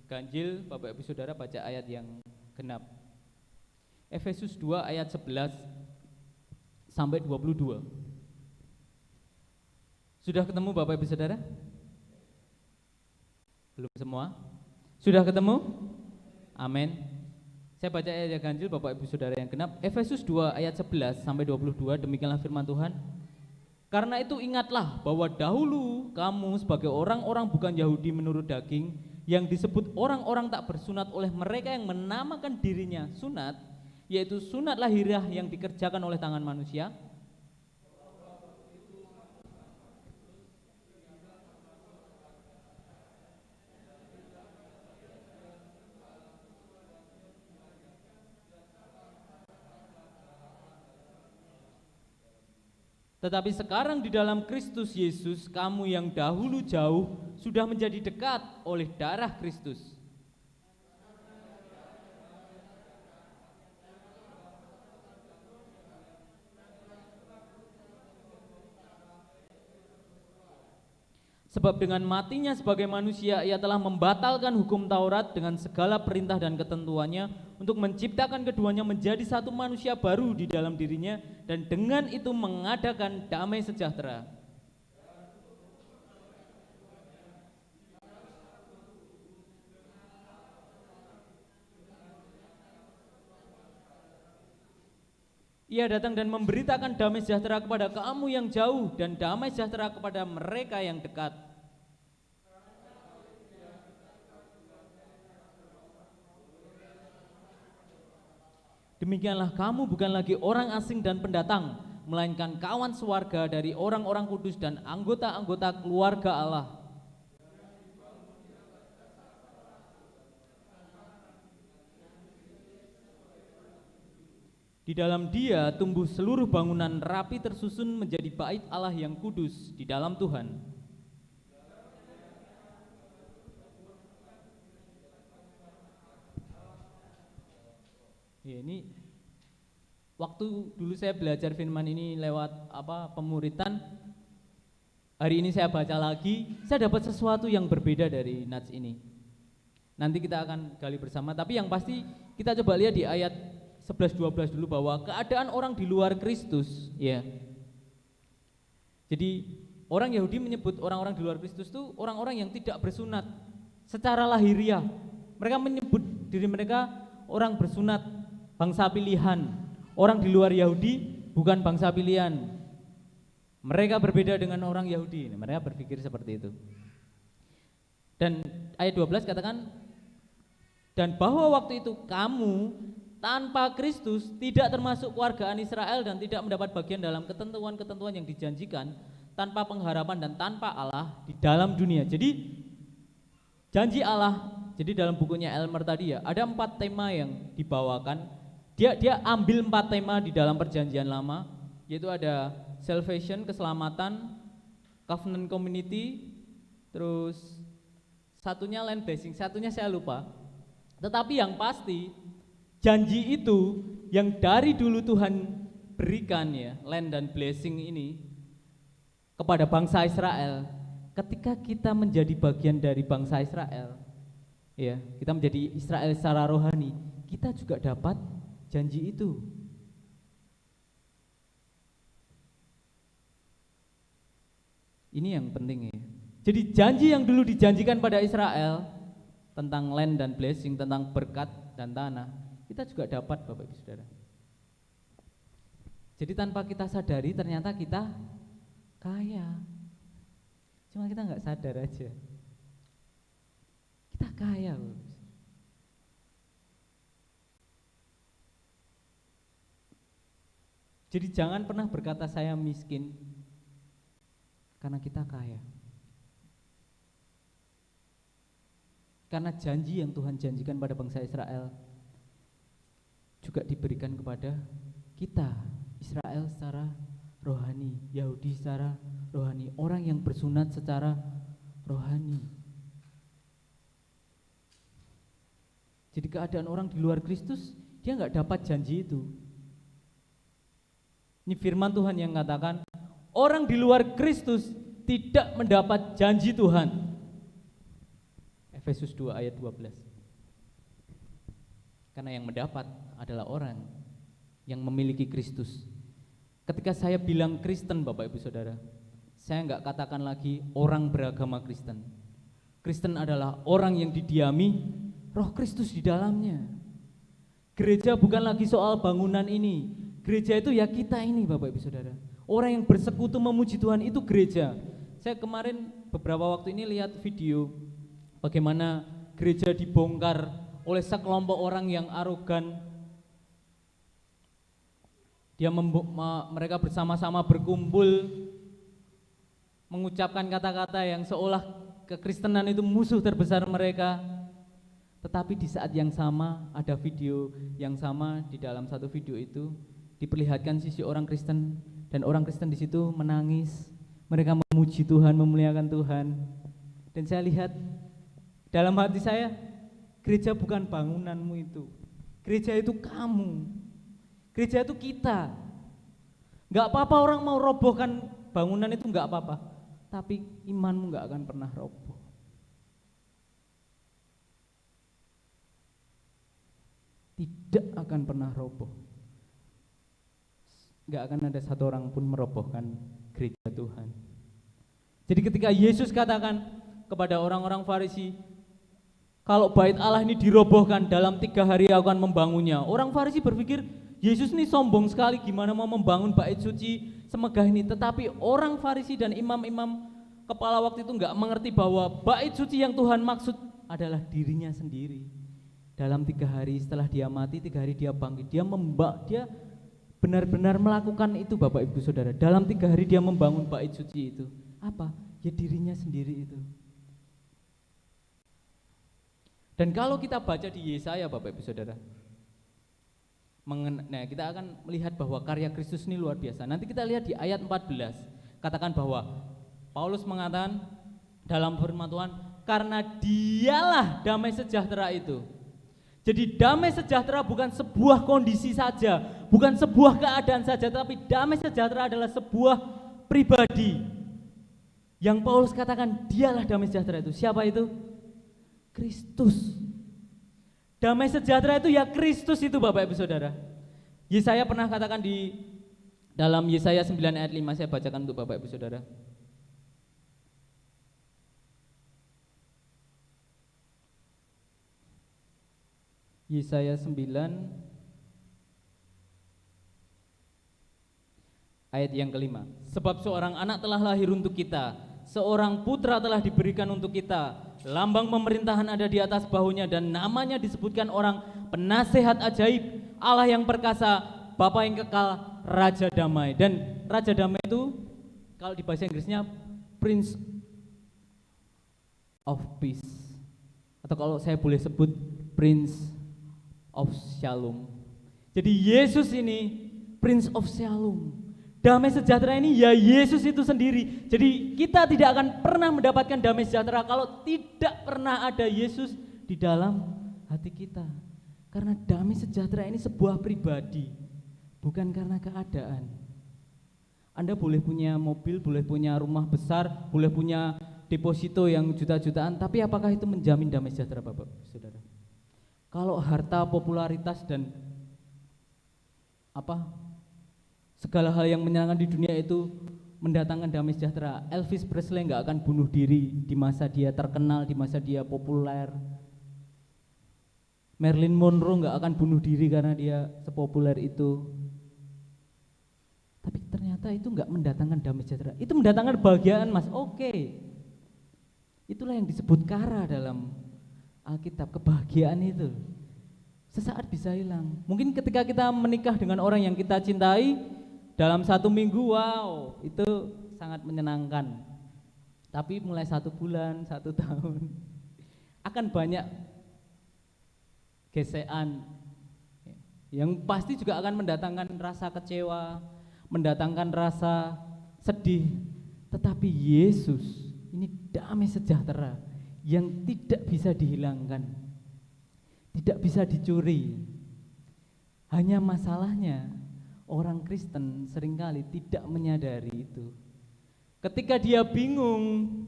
ganjil, Bapak Ibu Saudara baca ayat yang genap. Efesus 2 ayat 11 sampai 22. Sudah ketemu Bapak Ibu Saudara? Belum semua? Sudah ketemu? Amin. Saya baca ayat yang ganjil Bapak Ibu Saudara yang genap, Efesus 2 ayat 11 sampai 22, demikianlah firman Tuhan. Karena itu ingatlah bahwa dahulu kamu sebagai orang-orang bukan Yahudi menurut daging, yang disebut orang-orang tak bersunat oleh mereka yang menamakan dirinya sunat, yaitu sunat lahiriah yang dikerjakan oleh tangan manusia. Tetapi sekarang di dalam Kristus Yesus, kamu yang dahulu jauh sudah menjadi dekat oleh darah Kristus. Sebab dengan matinya sebagai manusia, ia telah membatalkan hukum Taurat dengan segala perintah dan ketentuannya untuk menciptakan keduanya menjadi satu manusia baru di dalam dirinya, dan dengan itu mengadakan damai sejahtera. Ia datang dan memberitakan damai sejahtera kepada kamu yang jauh dan damai sejahtera kepada mereka yang dekat. Demikianlah kamu bukan lagi orang asing dan pendatang, melainkan kawan sewarga dari orang-orang kudus dan anggota-anggota keluarga Allah. Di dalam Dia tumbuh seluruh bangunan rapi tersusun menjadi bait Allah yang kudus di dalam Tuhan. Ya, ini waktu dulu saya belajar firman ini lewat pemuritan. Hari ini saya baca lagi, saya dapat sesuatu yang berbeda dari nats ini. Nanti kita akan gali bersama, tapi yang pasti kita coba lihat di ayat 11-12 dulu, bahwa keadaan orang di luar Kristus, ya. Jadi orang Yahudi menyebut orang-orang di luar Kristus itu orang-orang yang tidak bersunat secara lahiriah. Mereka menyebut diri mereka orang bersunat, bangsa pilihan. Orang di luar Yahudi bukan bangsa pilihan. Mereka berbeda dengan orang Yahudi. Mereka berpikir seperti itu. Dan ayat 12 katakan, dan bahwa waktu itu kamu tanpa Kristus tidak termasuk keluargaan Israel dan tidak mendapat bagian dalam ketentuan-ketentuan yang dijanjikan, tanpa pengharapan dan tanpa Allah di dalam dunia. Jadi janji Allah, jadi dalam bukunya Elmer tadi ya, ada 4 tema yang dibawakan. Dia ambil 4 tema di dalam perjanjian lama, yaitu ada salvation, keselamatan, covenant community, terus satunya land blessing, satunya saya lupa. Tetapi yang pasti janji itu yang dari dulu Tuhan berikan ya, land dan blessing ini kepada bangsa Israel. Ketika kita menjadi bagian dari bangsa Israel, ya, kita menjadi Israel secara rohani, kita juga dapat janji itu. Ini yang penting ya. Jadi janji yang dulu dijanjikan pada Israel tentang land dan blessing, tentang berkat dan tanah, kita juga dapat Bapak Ibu Saudara. Jadi tanpa kita sadari ternyata kita kaya. Cuma kita nggak sadar aja. Kita kaya Bapak Ibu. Jadi jangan pernah berkata saya miskin, karena kita kaya. Karena janji yang Tuhan janjikan pada bangsa Israel juga diberikan kepada kita, Israel secara rohani, Yahudi secara rohani, orang yang bersunat secara rohani. Jadi keadaan orang di luar Kristus, dia nggak dapat janji itu. Ini firman Tuhan yang katakan, orang di luar Kristus tidak mendapat janji Tuhan. Efesus 2 ayat 12. Karena yang mendapat adalah orang yang memiliki Kristus. Ketika saya bilang Kristen Bapak Ibu Saudara, saya enggak katakan lagi orang beragama Kristen. Kristen adalah orang yang didiami Roh Kristus di dalamnya. Gereja bukan lagi soal bangunan ini. Gereja itu ya kita ini Bapak Ibu Saudara. Orang yang bersekutu memuji Tuhan itu gereja. Saya kemarin beberapa waktu ini lihat video bagaimana gereja dibongkar oleh sekelompok orang yang arogan. Mereka bersama-sama berkumpul mengucapkan kata-kata yang seolah kekristenan itu musuh terbesar mereka. Tetapi di saat yang sama ada video yang sama, di dalam satu video itu diperlihatkan sisi orang Kristen, dan orang Kristen di situ menangis. Mereka memuji Tuhan, memuliakan Tuhan. Dan saya lihat dalam hati saya, gereja bukan bangunanmu itu. Gereja itu kamu. Gereja itu kita. Enggak apa-apa orang mau robohkan bangunan itu, enggak apa-apa. Tapi imanmu enggak akan pernah roboh. Tidak akan pernah roboh. Enggak akan ada satu orang pun merobohkan gereja Tuhan. Jadi ketika Yesus katakan kepada orang-orang Farisi, kalau bait Allah ini dirobohkan dalam 3 hari aku akan membangunnya. Orang Farisi berpikir Yesus ini sombong sekali, gimana mau membangun bait suci semegah ini. Tetapi orang Farisi dan imam-imam kepala waktu itu enggak mengerti bahwa bait suci yang Tuhan maksud adalah dirinya sendiri. Dalam 3 hari setelah dia mati, 3 hari dia bangkit. Dia benar-benar melakukan itu Bapak Ibu Saudara. Dalam 3 hari dia membangun bait suci itu. Apa? Ya dirinya sendiri itu. Dan kalau kita baca di Yesaya Bapak Ibu Saudara, nah kita akan melihat bahwa karya Kristus ini luar biasa. Nanti kita lihat di ayat 14, katakan bahwa Paulus mengatakan dalam firman Tuhan, karena dialah damai sejahtera itu. Jadi damai sejahtera bukan sebuah kondisi saja, bukan sebuah keadaan saja, tapi damai sejahtera adalah sebuah pribadi. Yang Paulus katakan dialah damai sejahtera itu. Siapa itu? Kristus. Damai sejahtera itu ya Kristus itu Bapak Ibu Saudara. Yesaya pernah katakan di dalam Yesaya 9 ayat 5, saya bacakan untuk Bapak Ibu Saudara. Yesaya 9 ayat yang kelima. Sebab seorang anak telah lahir untuk kita, seorang putra telah diberikan untuk kita. Lambang pemerintahan ada di atas bahunya dan namanya disebutkan orang penasehat ajaib, Allah yang perkasa, Bapa yang kekal, Raja Damai. Dan Raja Damai itu kalau di bahasa Inggrisnya Prince of Peace, atau kalau saya boleh sebut Prince of Shalom. Jadi Yesus ini Prince of Shalom. Damai sejahtera ini ya Yesus itu sendiri. Jadi kita tidak akan pernah mendapatkan damai sejahtera kalau tidak pernah ada Yesus di dalam hati kita. Karena damai sejahtera ini sebuah pribadi, bukan karena keadaan. Anda boleh punya mobil, boleh punya rumah besar, boleh punya deposito yang juta-jutaan, tapi apakah itu menjamin damai sejahtera Bapak, Saudara? Kalau harta, popularitas dan segala hal yang menyenangkan di dunia itu mendatangkan damai sejahtera, Elvis Presley nggak akan bunuh diri di masa dia terkenal, di masa dia populer. Marilyn Monroe nggak akan bunuh diri karena dia sepopuler itu. Tapi ternyata itu nggak mendatangkan damai sejahtera. Itu mendatangkan kebahagiaan, Mas. Oke. Itulah yang disebut kara dalam Alkitab, kebahagiaan itu. Sesaat bisa hilang. Mungkin ketika kita menikah dengan orang yang kita cintai, dalam 1 minggu, wow, itu sangat menyenangkan. Tapi mulai 1 bulan, 1 tahun, akan banyak gesekan, yang pasti juga akan mendatangkan rasa kecewa, mendatangkan rasa sedih. Tetapi Yesus ini damai sejahtera yang tidak bisa dihilangkan, tidak bisa dicuri. Hanya masalahnya orang Kristen seringkali tidak menyadari itu. Ketika dia bingung,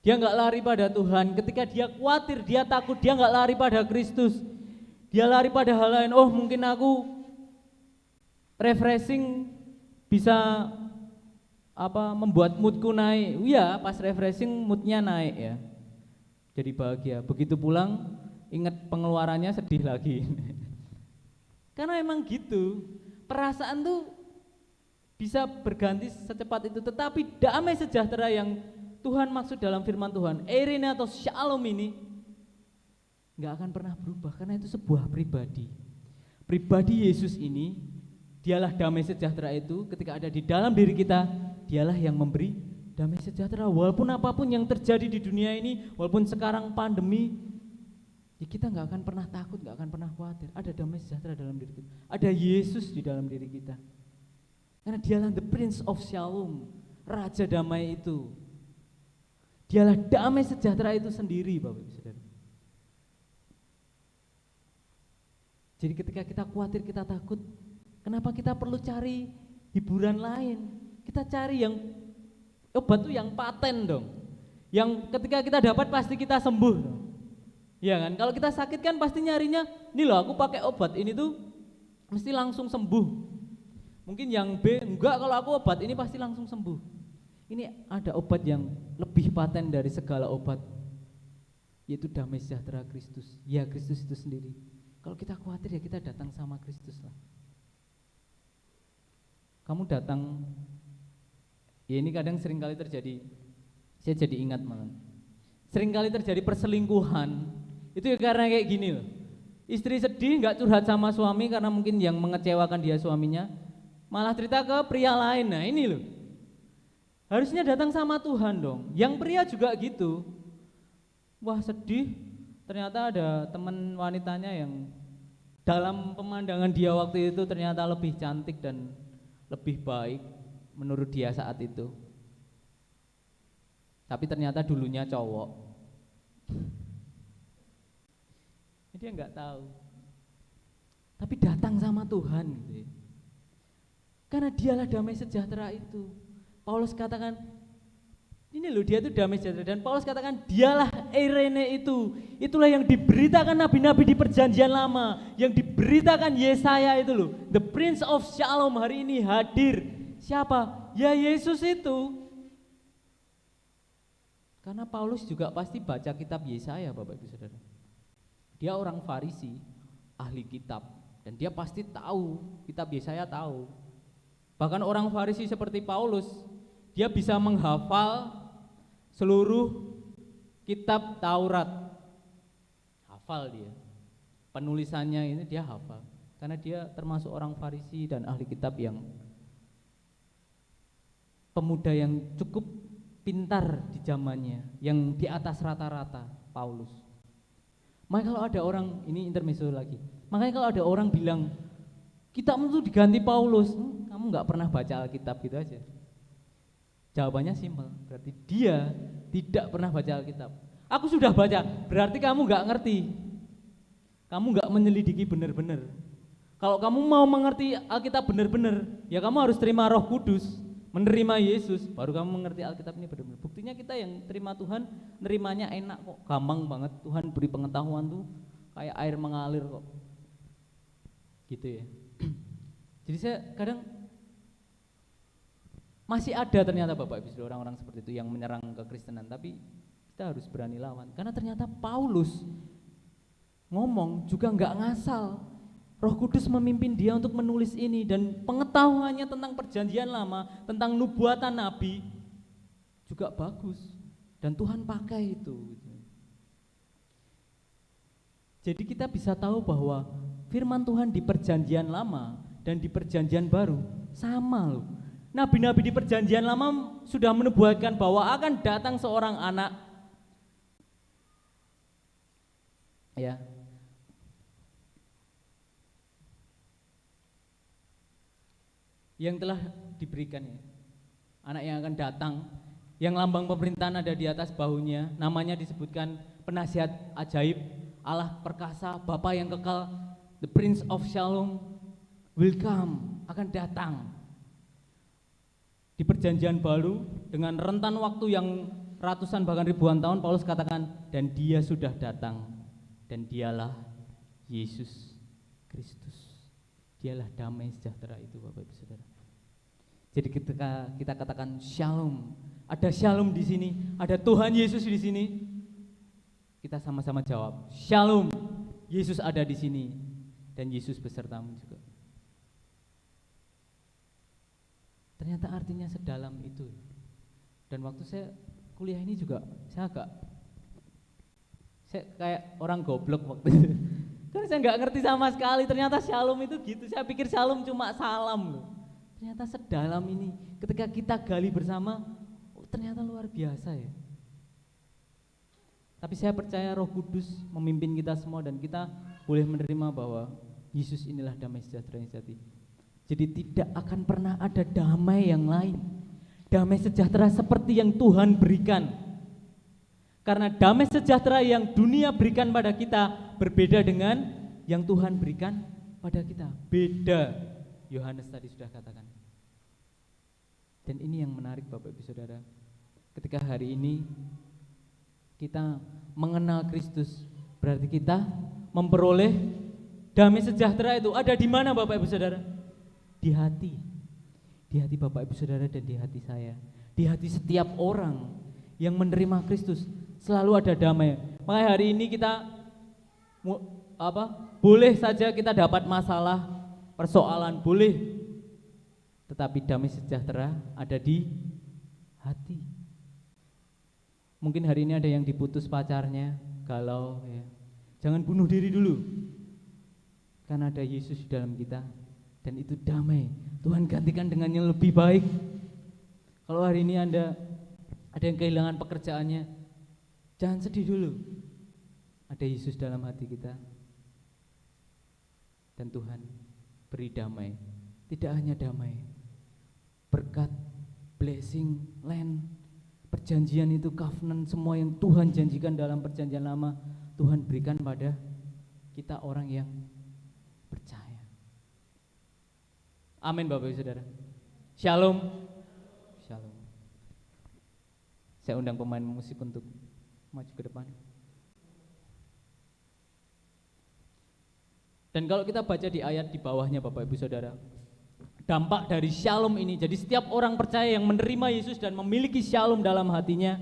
dia nggak lari pada Tuhan. Ketika dia khawatir, dia takut, dia nggak lari pada Kristus. Dia lari pada hal lain. Oh, mungkin aku refreshing bisa membuat moodku naik. Iya, pas refreshing moodnya naik ya. Jadi bahagia. Begitu pulang, ingat pengeluarannya sedih lagi. Karena emang gitu, perasaan tuh bisa berganti secepat itu, tetapi damai sejahtera yang Tuhan maksud dalam firman Tuhan, eirene atau shalom ini nggak akan pernah berubah, karena itu sebuah pribadi. Pribadi Yesus ini, dialah damai sejahtera itu. Ketika ada di dalam diri kita, dialah yang memberi damai sejahtera. Walaupun apapun yang terjadi di dunia ini, walaupun sekarang pandemi, ya kita nggak akan pernah takut, nggak akan pernah khawatir. Ada damai sejahtera dalam diri kita, ada Yesus di dalam diri kita. Karena dialah the Prince of Shalom, Raja Damai itu. Dialah damai sejahtera itu sendiri, Bapak Ibu Saudara. Jadi ketika kita khawatir, kita takut, kenapa kita perlu cari hiburan lain? Kita cari yang obat tuh yang paten dong. Yang ketika kita dapat pasti kita sembuh dong. Iya kan? Kalau kita sakit kan pasti nyarinya, ini loh aku pakai obat ini tuh mesti langsung sembuh. Mungkin yang B, enggak, kalau aku obat ini pasti langsung sembuh. Ini ada obat yang lebih paten dari segala obat, yaitu damai sejahtera Kristus. Ya, Kristus itu sendiri. Kalau kita khawatir, ya kita datang sama Kristus lah. Kamu datang, ya ini kadang sering kali terjadi, saya jadi ingat malah. Sering kali terjadi perselingkuhan, itu ya karena kayak gini loh. Istri sedih nggak curhat sama suami karena mungkin yang mengecewakan dia suaminya, malah cerita ke pria lain. Nah ini loh, harusnya datang sama Tuhan dong. Yang pria juga gitu. Wah sedih, ternyata ada teman wanitanya yang dalam pemandangan dia waktu itu ternyata lebih cantik dan lebih baik menurut dia saat itu. Tapi ternyata dulunya cowok. Dia nggak tahu. Tapi datang sama Tuhan gitu ya. Karena dialah damai sejahtera itu. Paulus katakan, ini loh dia itu damai sejahtera. Dan Paulus katakan, dialah eirene itu. Itulah yang diberitakan nabi-nabi di perjanjian lama. Yang diberitakan Yesaya itu loh. The Prince of Shalom hari ini hadir. Siapa? Ya Yesus itu. Karena Paulus juga pasti baca kitab Yesaya, Bapak Ibu Saudara. Dia orang Farisi, ahli kitab. Dan dia pasti tahu, kitab Yesaya tahu. Bahkan orang Farisi seperti Paulus, dia bisa menghafal seluruh kitab Taurat. Hafal dia. Penulisannya ini dia hafal. Karena dia termasuk orang Farisi dan ahli kitab yang pemuda yang cukup pintar di zamannya, yang di atas rata-rata Paulus. Makanya kalau ada orang, ini intermezzo lagi. Makanya kalau ada orang bilang, kitabmu tuh diganti Paulus, kamu nggak pernah baca Alkitab gitu aja. Jawabannya simpel, berarti dia tidak pernah baca Alkitab. Aku sudah baca, berarti kamu nggak ngerti. Kamu nggak menyelidiki benar-benar. Kalau kamu mau mengerti Alkitab benar-benar, ya kamu harus terima Roh Kudus, menerima Yesus, baru kamu mengerti Alkitab ini benar-benar. Buktinya kita yang terima Tuhan, nerimanya enak kok, gampang banget. Tuhan beri pengetahuan tuh kayak air mengalir kok. Gitu ya. Jadi saya kadang masih ada ternyata Bapak Ibu orang-orang seperti itu yang menyerang kekristenan, tapi kita harus berani lawan. Karena ternyata Paulus ngomong juga nggak ngasal. Roh Kudus memimpin dia untuk menulis ini, dan pengetahuannya tentang perjanjian lama, tentang nubuatan nabi juga bagus, dan Tuhan pakai itu. Jadi kita bisa tahu bahwa firman Tuhan di perjanjian lama dan di perjanjian baru sama loh. Nabi-nabi di perjanjian lama sudah menubuatkan bahwa akan datang seorang anak, ya, yang telah diberikan ya. Anak yang akan datang, yang lambang pemerintahan ada di atas bahunya, namanya disebutkan penasihat ajaib, Allah perkasa, Bapa yang kekal, the Prince of Shalom will come, akan datang. Di perjanjian baru dengan rentan waktu yang ratusan bahkan ribuan tahun, Paulus katakan, dan dia sudah datang, dan dialah Yesus Kristus. Dialah damai sejahtera itu, Bapak Ibu Saudara. Jadi ketika kita katakan shalom, ada shalom di sini, ada Tuhan Yesus di sini, kita sama-sama jawab, shalom. Yesus ada di sini dan Yesus besertamu juga. Ternyata artinya sedalam itu. Dan waktu saya kuliah ini juga saya kayak orang goblok waktu itu. Karena saya nggak ngerti sama sekali ternyata shalom itu gitu. Saya pikir shalom cuma salam loh. Ternyata sedalam ini ketika kita gali bersama, ternyata luar biasa ya. Tapi saya percaya Roh Kudus memimpin kita semua dan kita boleh menerima bahwa Yesus inilah damai sejahtera yang sejati. Jadi tidak akan pernah ada damai yang lain. Damai sejahtera seperti yang Tuhan berikan. Karena damai sejahtera yang dunia berikan pada kita berbeda dengan yang Tuhan berikan pada kita. Beda, Yohanes tadi sudah katakan. Dan ini yang menarik Bapak Ibu Saudara. Ketika hari ini kita mengenal Kristus, berarti kita memperoleh damai sejahtera itu ada di mana Bapak Ibu Saudara? Di hati Bapak Ibu Saudara dan di hati saya. Di hati setiap orang yang menerima Kristus selalu ada damai. Makanya hari ini kita boleh saja kita dapat masalah, persoalan boleh, tetapi damai sejahtera ada di hati. Mungkin hari ini ada yang diputus pacarnya, galau ya. Jangan bunuh diri dulu. Karena ada Yesus di dalam kita dan itu damai. Tuhan gantikan dengan yang lebih baik. Kalau hari ini Anda ada yang kehilangan pekerjaannya, jangan sedih dulu. Ada Yesus dalam hati kita. Dan Tuhan beri damai. Tidak hanya damai, berkat, blessing, land, perjanjian itu, covenant, semua yang Tuhan janjikan dalam perjanjian lama, Tuhan berikan pada kita orang yang percaya. Amin Bapak Ibu Saudara. Shalom. Shalom. Saya undang pemain musik untuk maju ke depan. Dan kalau kita baca di ayat di bawahnya Bapak Ibu Saudara, dampak dari shalom ini, jadi setiap orang percaya yang menerima Yesus dan memiliki shalom dalam hatinya,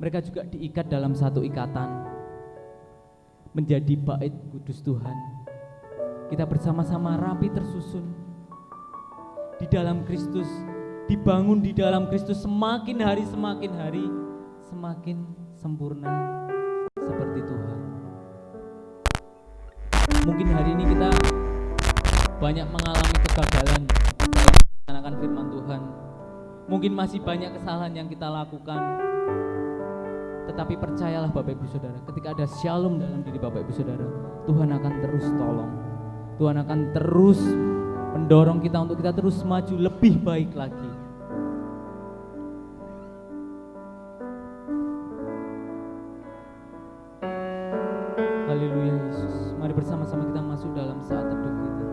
mereka juga diikat dalam satu ikatan, menjadi bait kudus Tuhan. Kita bersama-sama rapi tersusun di dalam Kristus, dibangun di dalam Kristus, semakin hari semakin sempurna seperti Tuhan. Mungkin hari ini kita banyak mengalami kegagalan dalam melaksanakan firman Tuhan. Mungkin masih banyak kesalahan yang kita lakukan. Tetapi percayalah Bapak Ibu Saudara, ketika ada shalom dalam diri Bapak Ibu Saudara, Tuhan akan terus tolong. Tuhan akan terus mendorong kita untuk kita terus maju lebih baik lagi. Haleluya Yesus. Mari bersama-sama kita masuk dalam saat teduh kita.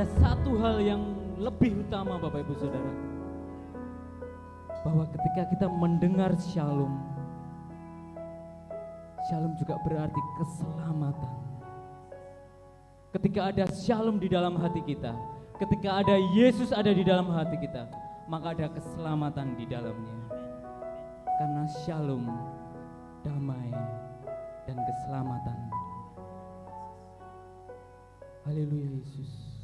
ada satu hal yang lebih utama Bapak Ibu Saudara, bahwa ketika kita mendengar shalom, shalom juga berarti keselamatan. Ketika ada shalom di dalam hati kita, ketika ada Yesus ada di dalam hati kita, maka ada keselamatan di dalamnya. Karena shalom, damai, dan keselamatan. Haleluya Yesus.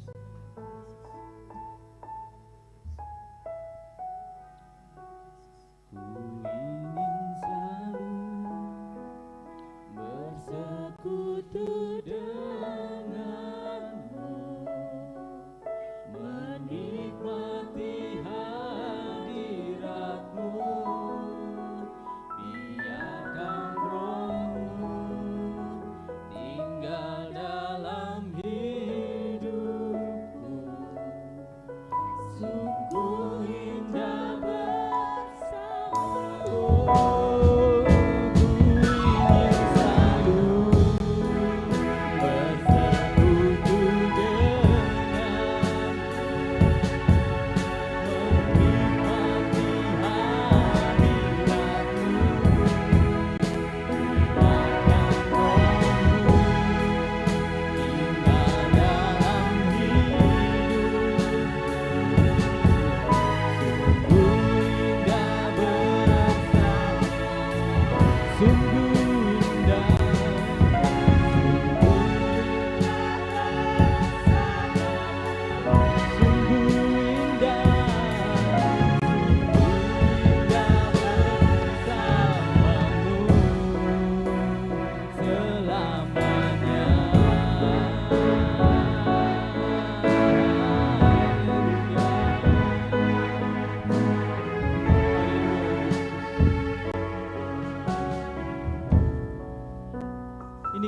Ku ingin selalu bersekutu denganmu, menikmati hadiratmu, biarkan rohmu tinggal dalam hidupku. Sungguh indah bersamamu.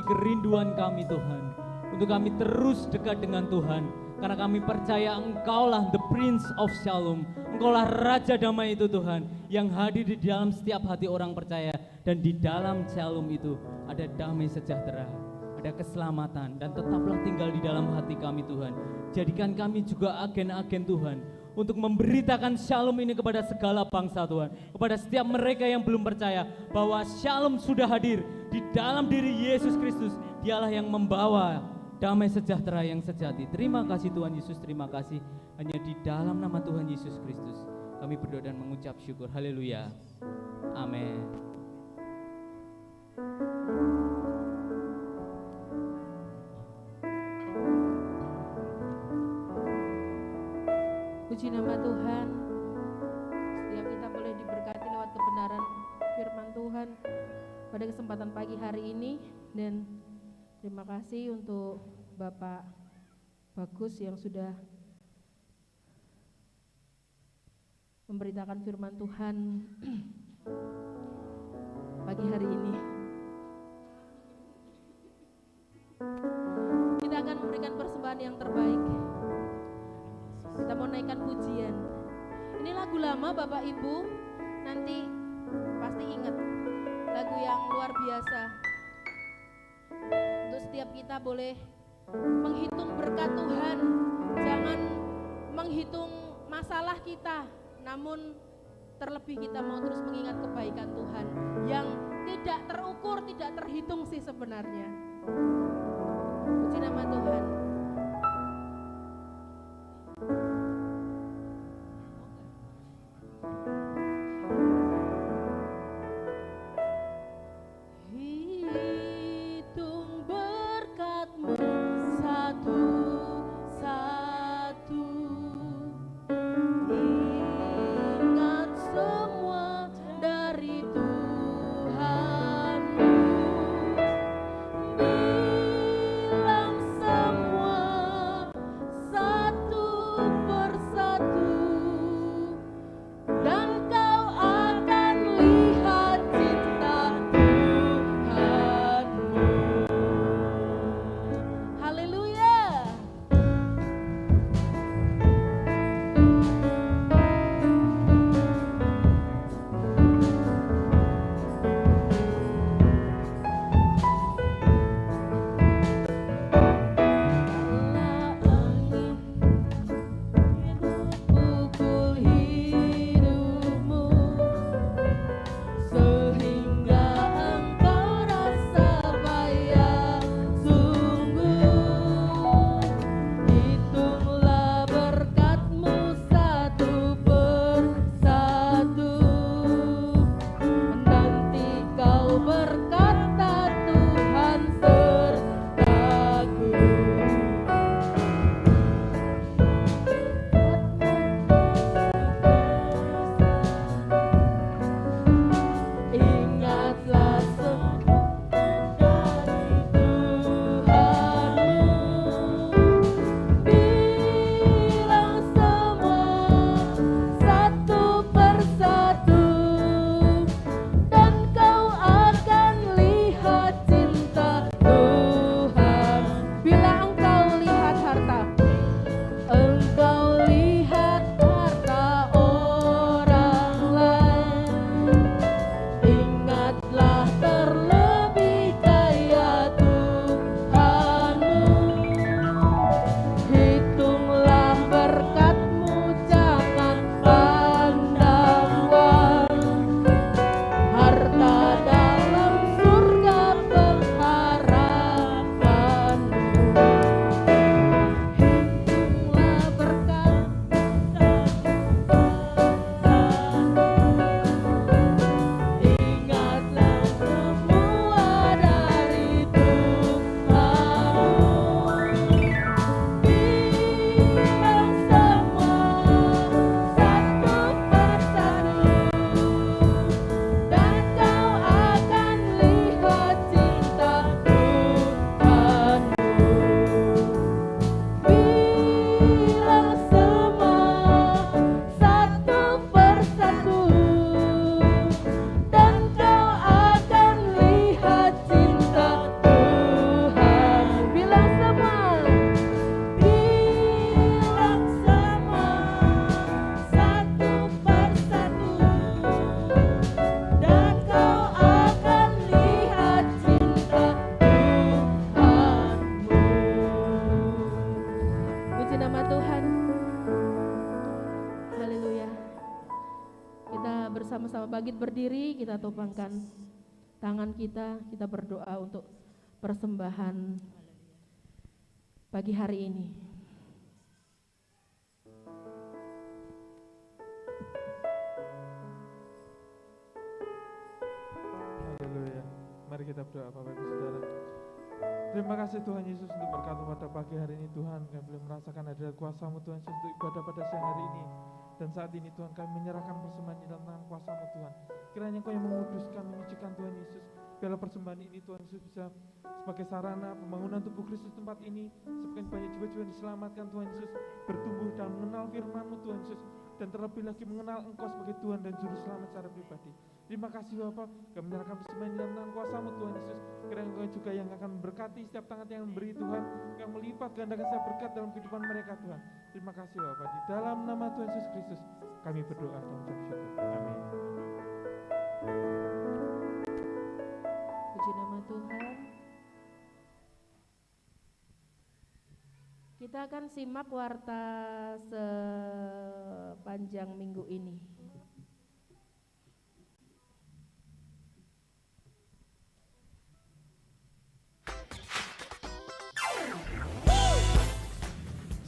Kerinduan kami Tuhan, untuk kami terus dekat dengan Tuhan, karena kami percaya Engkaulah the Prince of Shalom, Engkaulah Raja Damai itu Tuhan, yang hadir di dalam setiap hati orang percaya, dan di dalam Shalom itu ada damai sejahtera, ada keselamatan, dan tetaplah tinggal di dalam hati kami Tuhan. Jadikan kami juga agen-agen Tuhan, untuk memberitakan shalom ini kepada segala bangsa Tuhan, kepada setiap mereka yang belum percaya bahwa shalom sudah hadir di dalam diri Yesus Kristus. Dialah yang membawa damai sejahtera yang sejati. Terima kasih Tuhan Yesus, terima kasih. Hanya di dalam nama Tuhan Yesus Kristus kami berdoa dan mengucap syukur. Haleluya. Amin. Puji nama Tuhan. Setiap kita boleh diberkati lewat kebenaran firman Tuhan pada kesempatan pagi hari ini. Dan terima kasih untuk Bapak Bagus yang sudah memberitakan firman Tuhan pagi hari ini. Kita akan memberikan persembahan yang terbaik. Kita mau naikkan pujian. Ini lagu lama Bapak Ibu, nanti pasti ingat. Lagu yang luar biasa. Untuk setiap kita boleh menghitung berkat Tuhan. Jangan menghitung masalah kita, namun terlebih kita mau terus mengingat kebaikan Tuhan yang tidak terukur, tidak terhitung sih sebenarnya. Puji nama Tuhan. Bilang semua kita topangkan tangan kita berdoa untuk persembahan pagi hari ini. Haleluya. Mari kita berdoa Bapak Ibu Saudara. Terima kasih Tuhan Yesus untuk berkat-Mu pada pagi hari ini Tuhan. Kami boleh merasakan ada kuasa-Mu Tuhan Yesus untuk ibadah pada siang hari ini. Dan saat ini Tuhan kami menyerahkan persembahan ini dalam tangan kuasa-Mu Tuhan. Kiranya Engkau yang menguduskan, menyucikan Tuhan Yesus. Biarlah persembahan ini Tuhan Yesus bisa sebagai sarana pembangunan tubuh Kristus tempat ini. Semakin banyak jiwa-jiwa yang diselamatkan Tuhan Yesus. Bertumbuh dan mengenal firman-Mu Tuhan Yesus. Dan terlebih lagi mengenal Engkau sebagai Tuhan dan Juru Selamat secara pribadi. Terima kasih Bapak, kami menyerahkan persembahan ini dalam tangan kuasa-Mu Tuhan Yesus. Kiranya Engkau juga yang akan memberkati setiap tangan yang memberi Tuhan, yang melipat gandakan setiap berkat dalam kehidupan mereka Tuhan. Terima kasih Bapak, di dalam nama Tuhan Yesus Kristus kami berdoa dan mengucap syukur. Amin. Puji nama Tuhan. Kita akan simak warta sepanjang minggu ini.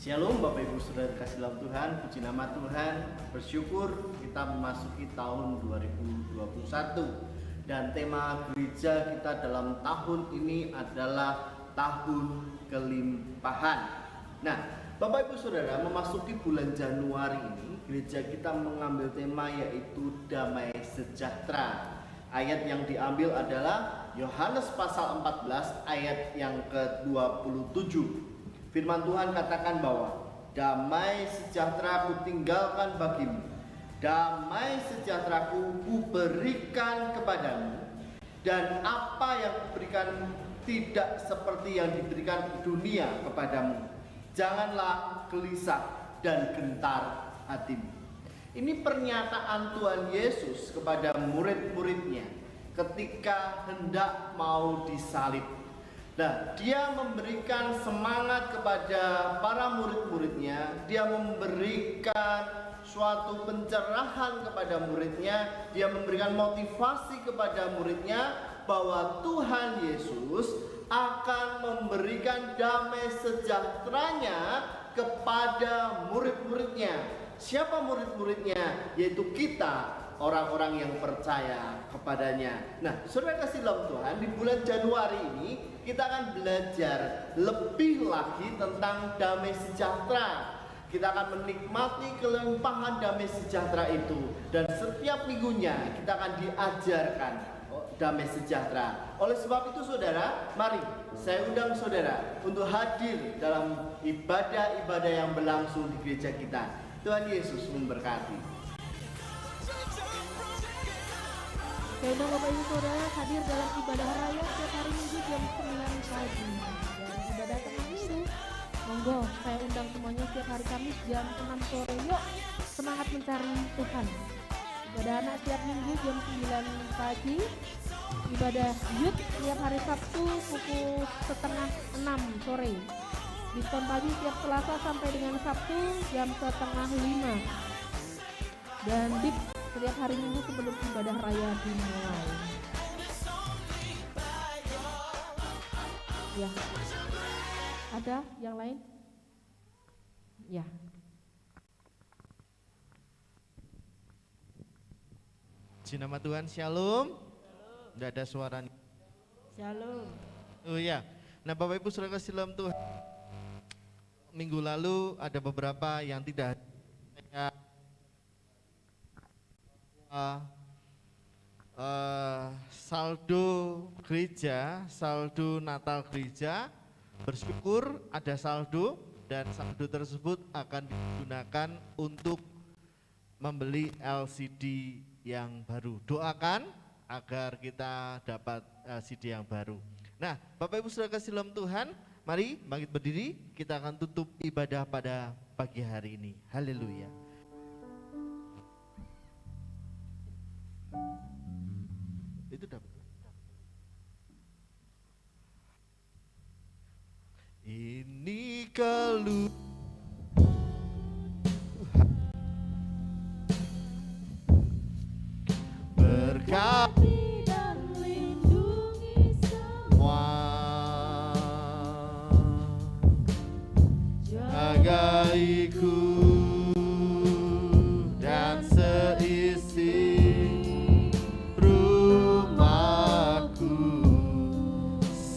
Shalom Bapak Ibu Saudara kasih dalam Tuhan, puji nama Tuhan, bersyukur kita memasuki tahun 2021 dan tema gereja kita dalam tahun ini adalah tahun kelimpahan. Nah, Bapak Ibu Saudara, memasuki bulan Januari ini gereja kita mengambil tema yaitu damai sejahtera. Ayat yang diambil adalah Yohanes pasal 14 ayat yang ke-27. Firman Tuhan katakan bahwa damai sejahtera ku tinggalkan bagimu, damai sejahtera ku berikan kepadamu, dan apa yang kuberikan tidak seperti yang diberikan dunia kepadamu. Janganlah gelisah dan gentar hatimu. Ini pernyataan Tuhan Yesus kepada murid-muridnya ketika hendak mau disalib. Nah, dia memberikan semangat kepada para murid-muridnya, dia memberikan suatu pencerahan kepada muridnya, dia memberikan motivasi kepada muridnya bahwa Tuhan Yesus akan memberikan damai sejahteranya kepada murid-muridnya. Siapa murid-muridnya? Yaitu kita, orang-orang yang percaya kepadanya. Nah, saudara kasih dalam Tuhan, di bulan Januari ini kita akan belajar lebih lagi tentang damai sejahtera. Kita akan menikmati kelimpahan damai sejahtera itu, dan setiap minggunya kita akan diajarkan damai sejahtera. Oleh sebab itu saudara, mari saya undang saudara untuk hadir dalam ibadah-ibadah yang berlangsung di gereja kita. Tuhan Yesus memberkati. Saya undang Bapak Ibu Saudara hadir dalam ibadah raya setiap hari Minggu jam 9 pagi. Dan ibadah tengah minggu, monggo saya undang semuanya setiap hari Kamis jam 6 sore. Yuk semangat mencari Tuhan. Ibadah anak setiap Minggu jam 9 pagi. Ibadah youth setiap hari Sabtu pukul setengah 6 sore. Diskon pagi setiap Selasa sampai dengan Sabtu jam setengah 5. Dan dip setiap hari Minggu sebelum ibadah raya dimulai. Ya, ada yang lain? Ya. Puji nama Tuhan, shalom. Tidak ada suara. Shalom. Oh ya. Nah, Bapak Ibu Saudara kasih dalam Tuhan. Minggu lalu ada beberapa yang tidak saldo gereja, saldo Natal gereja, bersyukur ada saldo, dan saldo tersebut akan digunakan untuk membeli LCD yang baru. Doakan agar kita dapat LCD yang baru. Nah, Bapak Ibu Saudara kasih dalam Tuhan, mari bangkit berdiri, kita akan tutup ibadah pada pagi hari ini. Haleluya. Itu dapat. Ini keluh berkat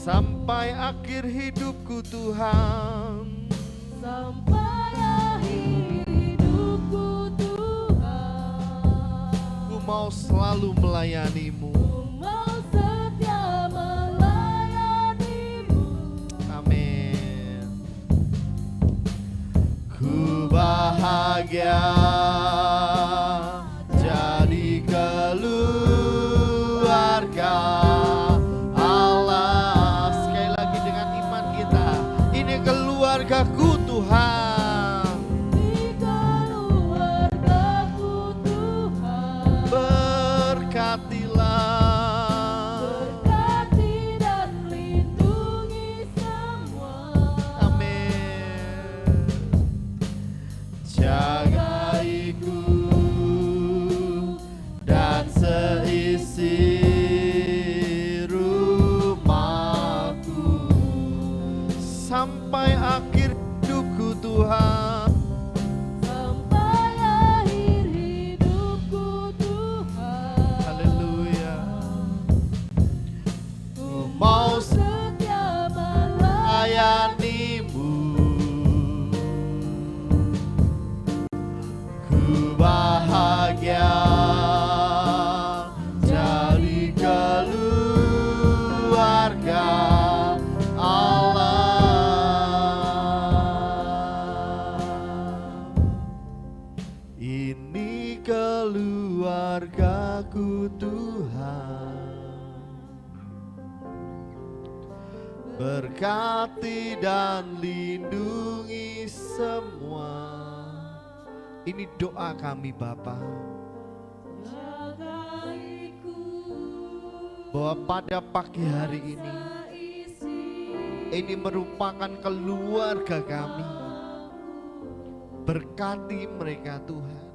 sampai akhir hidupku Tuhan. Sampai akhir hidupku Tuhan, Ku mau selalu melayanimu. ku mau setia melayanimu. Amin. Ku bahagia jadi keluarga Allah. Sekali lagi dengan iman kita, ini keluargaku Tuhan. Di keluargaku Tuhan, Berkatilah. berkati dan lindungi semua. Amin. Jagaiku dan seisi rumahku sampai akhir hidupku Tuhan. Sampai akhir hidupku Tuhan, Haleluya. Ku mau setia melayanimu. melayanimu. Ku bahagia jadi keluarga Allah. Ini keluargaku Tuhan. Berkati dan lindungi semua. Ini doa kami Bapa, Jagaiku bahwa pada pagi hari ini merupakan keluarga kami. Berkati mereka Tuhan,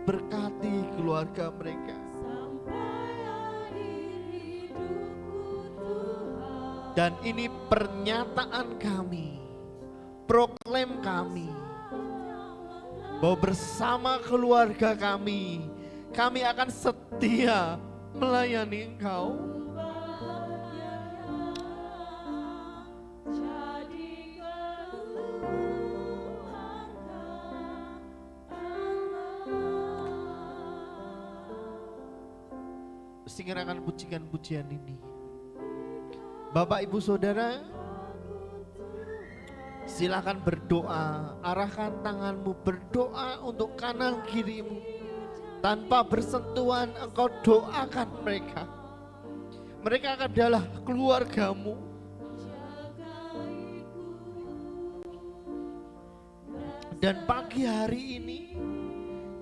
berkati keluarga mereka. sampai akhir hidupku Tuhan. Dan ini pernyataan kami, proklaim kami, bahwa bersama keluarga kami akan setia melayani Engkau. Jadi keluarga Singirakan pujikan pujian ini. Bapak Ibu Saudara, silakan berdoa, arahkan tanganmu berdoa untuk kanan kirimu. Tanpa bersentuhan engkau doakan mereka. Mereka adalah keluargamu. Dan pagi hari ini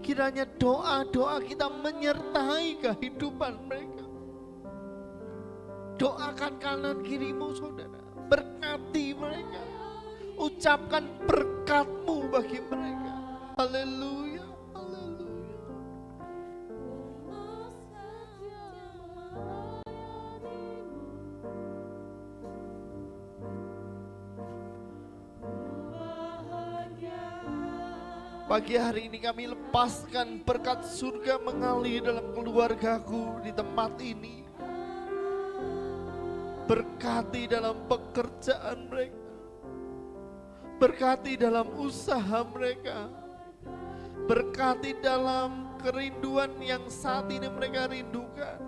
kiranya doa-doa kita menyertai kehidupan mereka. Doakan kanan kirimu saudara, berkati mereka. Ucapkan berkat-Mu bagi mereka. Haleluya, haleluya. Pagi hari ini kami lepaskan berkat surga mengalir dalam keluargaku di tempat ini. Berkati dalam pekerjaan mereka. Berkati dalam usaha mereka. Berkati dalam kerinduan yang saat ini mereka rindukan.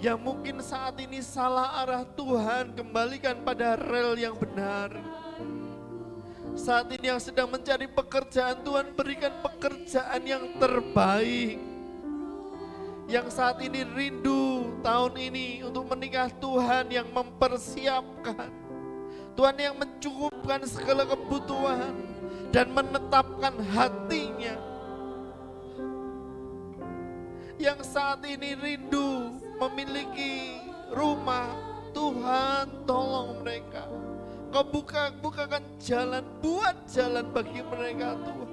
Yang mungkin saat ini salah arah, Tuhan kembalikan pada rel yang benar. Saat ini yang sedang mencari pekerjaan, Tuhan berikan pekerjaan yang terbaik. Yang saat ini rindu tahun ini untuk menikah, Tuhan yang mempersiapkan, Tuhan yang mencukupkan segala kebutuhan dan menetapkan hatinya. Yang saat ini rindu memiliki rumah, Tuhan tolong mereka. Kau bukakan jalan, buat jalan bagi mereka Tuhan.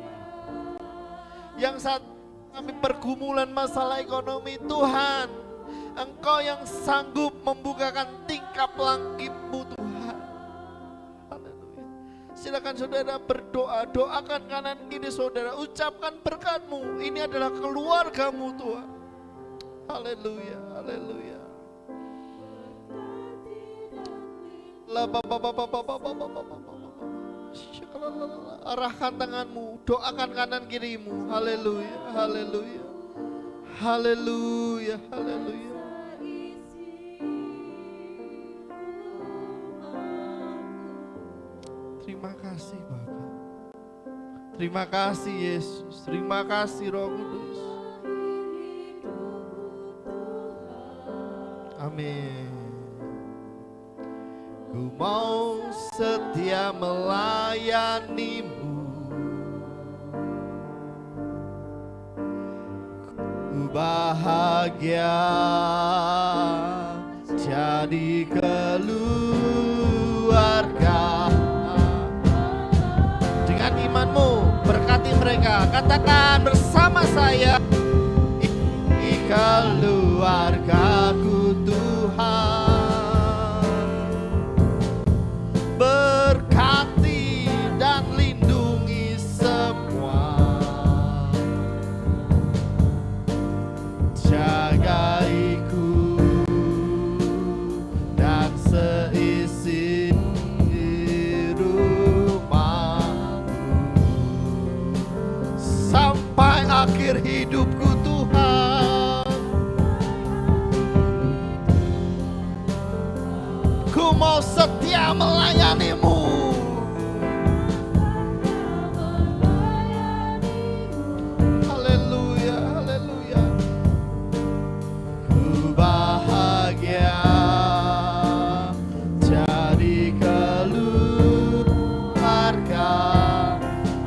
Yang saat kami pergumulan masalah ekonomi, Tuhan Engkau yang sanggup membukakan tingkap langit-Mu Tuhan. Haleluya. Silakan saudara berdoa, doakan kanan kiri saudara, ucapkan berkat-Mu. Ini adalah keluarga-Mu Tuhan. Haleluya, haleluya. Arahkan tanganmu, doakan kanan kirimu. Haleluya, haleluya. Haleluya, haleluya. Terima kasih Bapa. Terima kasih Yesus. Terima kasih Roh Kudus. Amin. Ku mau setia melayanimu, ku bahagia jadi keluarga. Dengan imanmu berkati mereka, katakan bersama saya, ini keluargaku Tuhan. Berkati dan lindungi semua, jagaiku dan seisi rumahku sampai akhir hidupku Tuhan. Ku mau setia melayanimu. Haleluya, haleluya. Ku bahagia jadi keluarga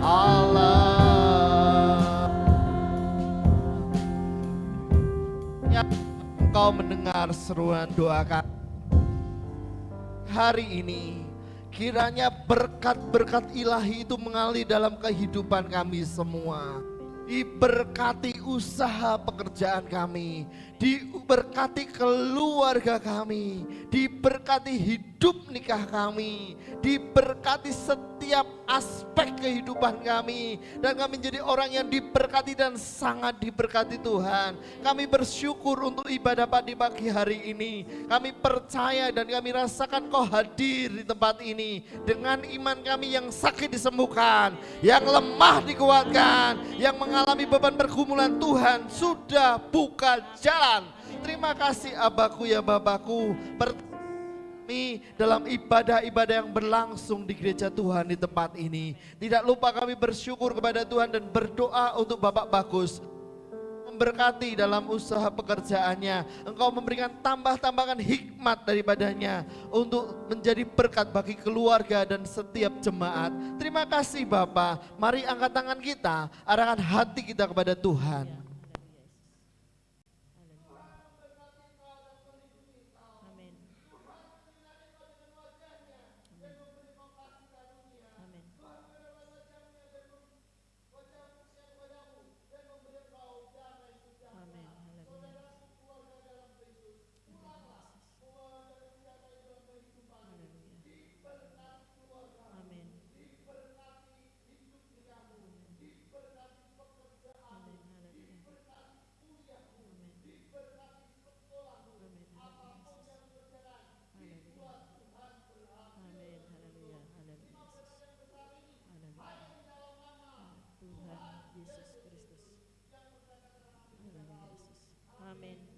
Allah. Ya, engkau mendengar seruan doa kami hari ini, kiranya berkat-berkat ilahi itu mengalir dalam kehidupan kami semua. Diberkati usaha pekerjaan kami, diberkati keluarga kami, diberkati hidup nikah kami, diberkati setiap aspek kehidupan kami, dan kami menjadi orang yang diberkati dan sangat diberkati Tuhan. Kami bersyukur untuk ibadah di pagi hari ini. Kami percaya dan kami rasakan Kau hadir di tempat ini. Dengan iman kami yang sakit disembuhkan, yang lemah dikuatkan, yang mengalami beban pergumulan, Tuhan sudah buka jalan. Terima kasih Abaku ya Bapakku, dalam ibadah-ibadah yang berlangsung di gereja Tuhan di tempat ini. Tidak lupa kami bersyukur kepada Tuhan dan berdoa untuk Bapak Bagus, memberkati dalam usaha pekerjaannya. Engkau memberikan tambah-tambahkan hikmat daripadanya untuk menjadi berkat bagi keluarga dan setiap jemaat. Terima kasih Bapa. Mari angkat tangan kita, arahkan hati kita kepada Tuhan. Amin.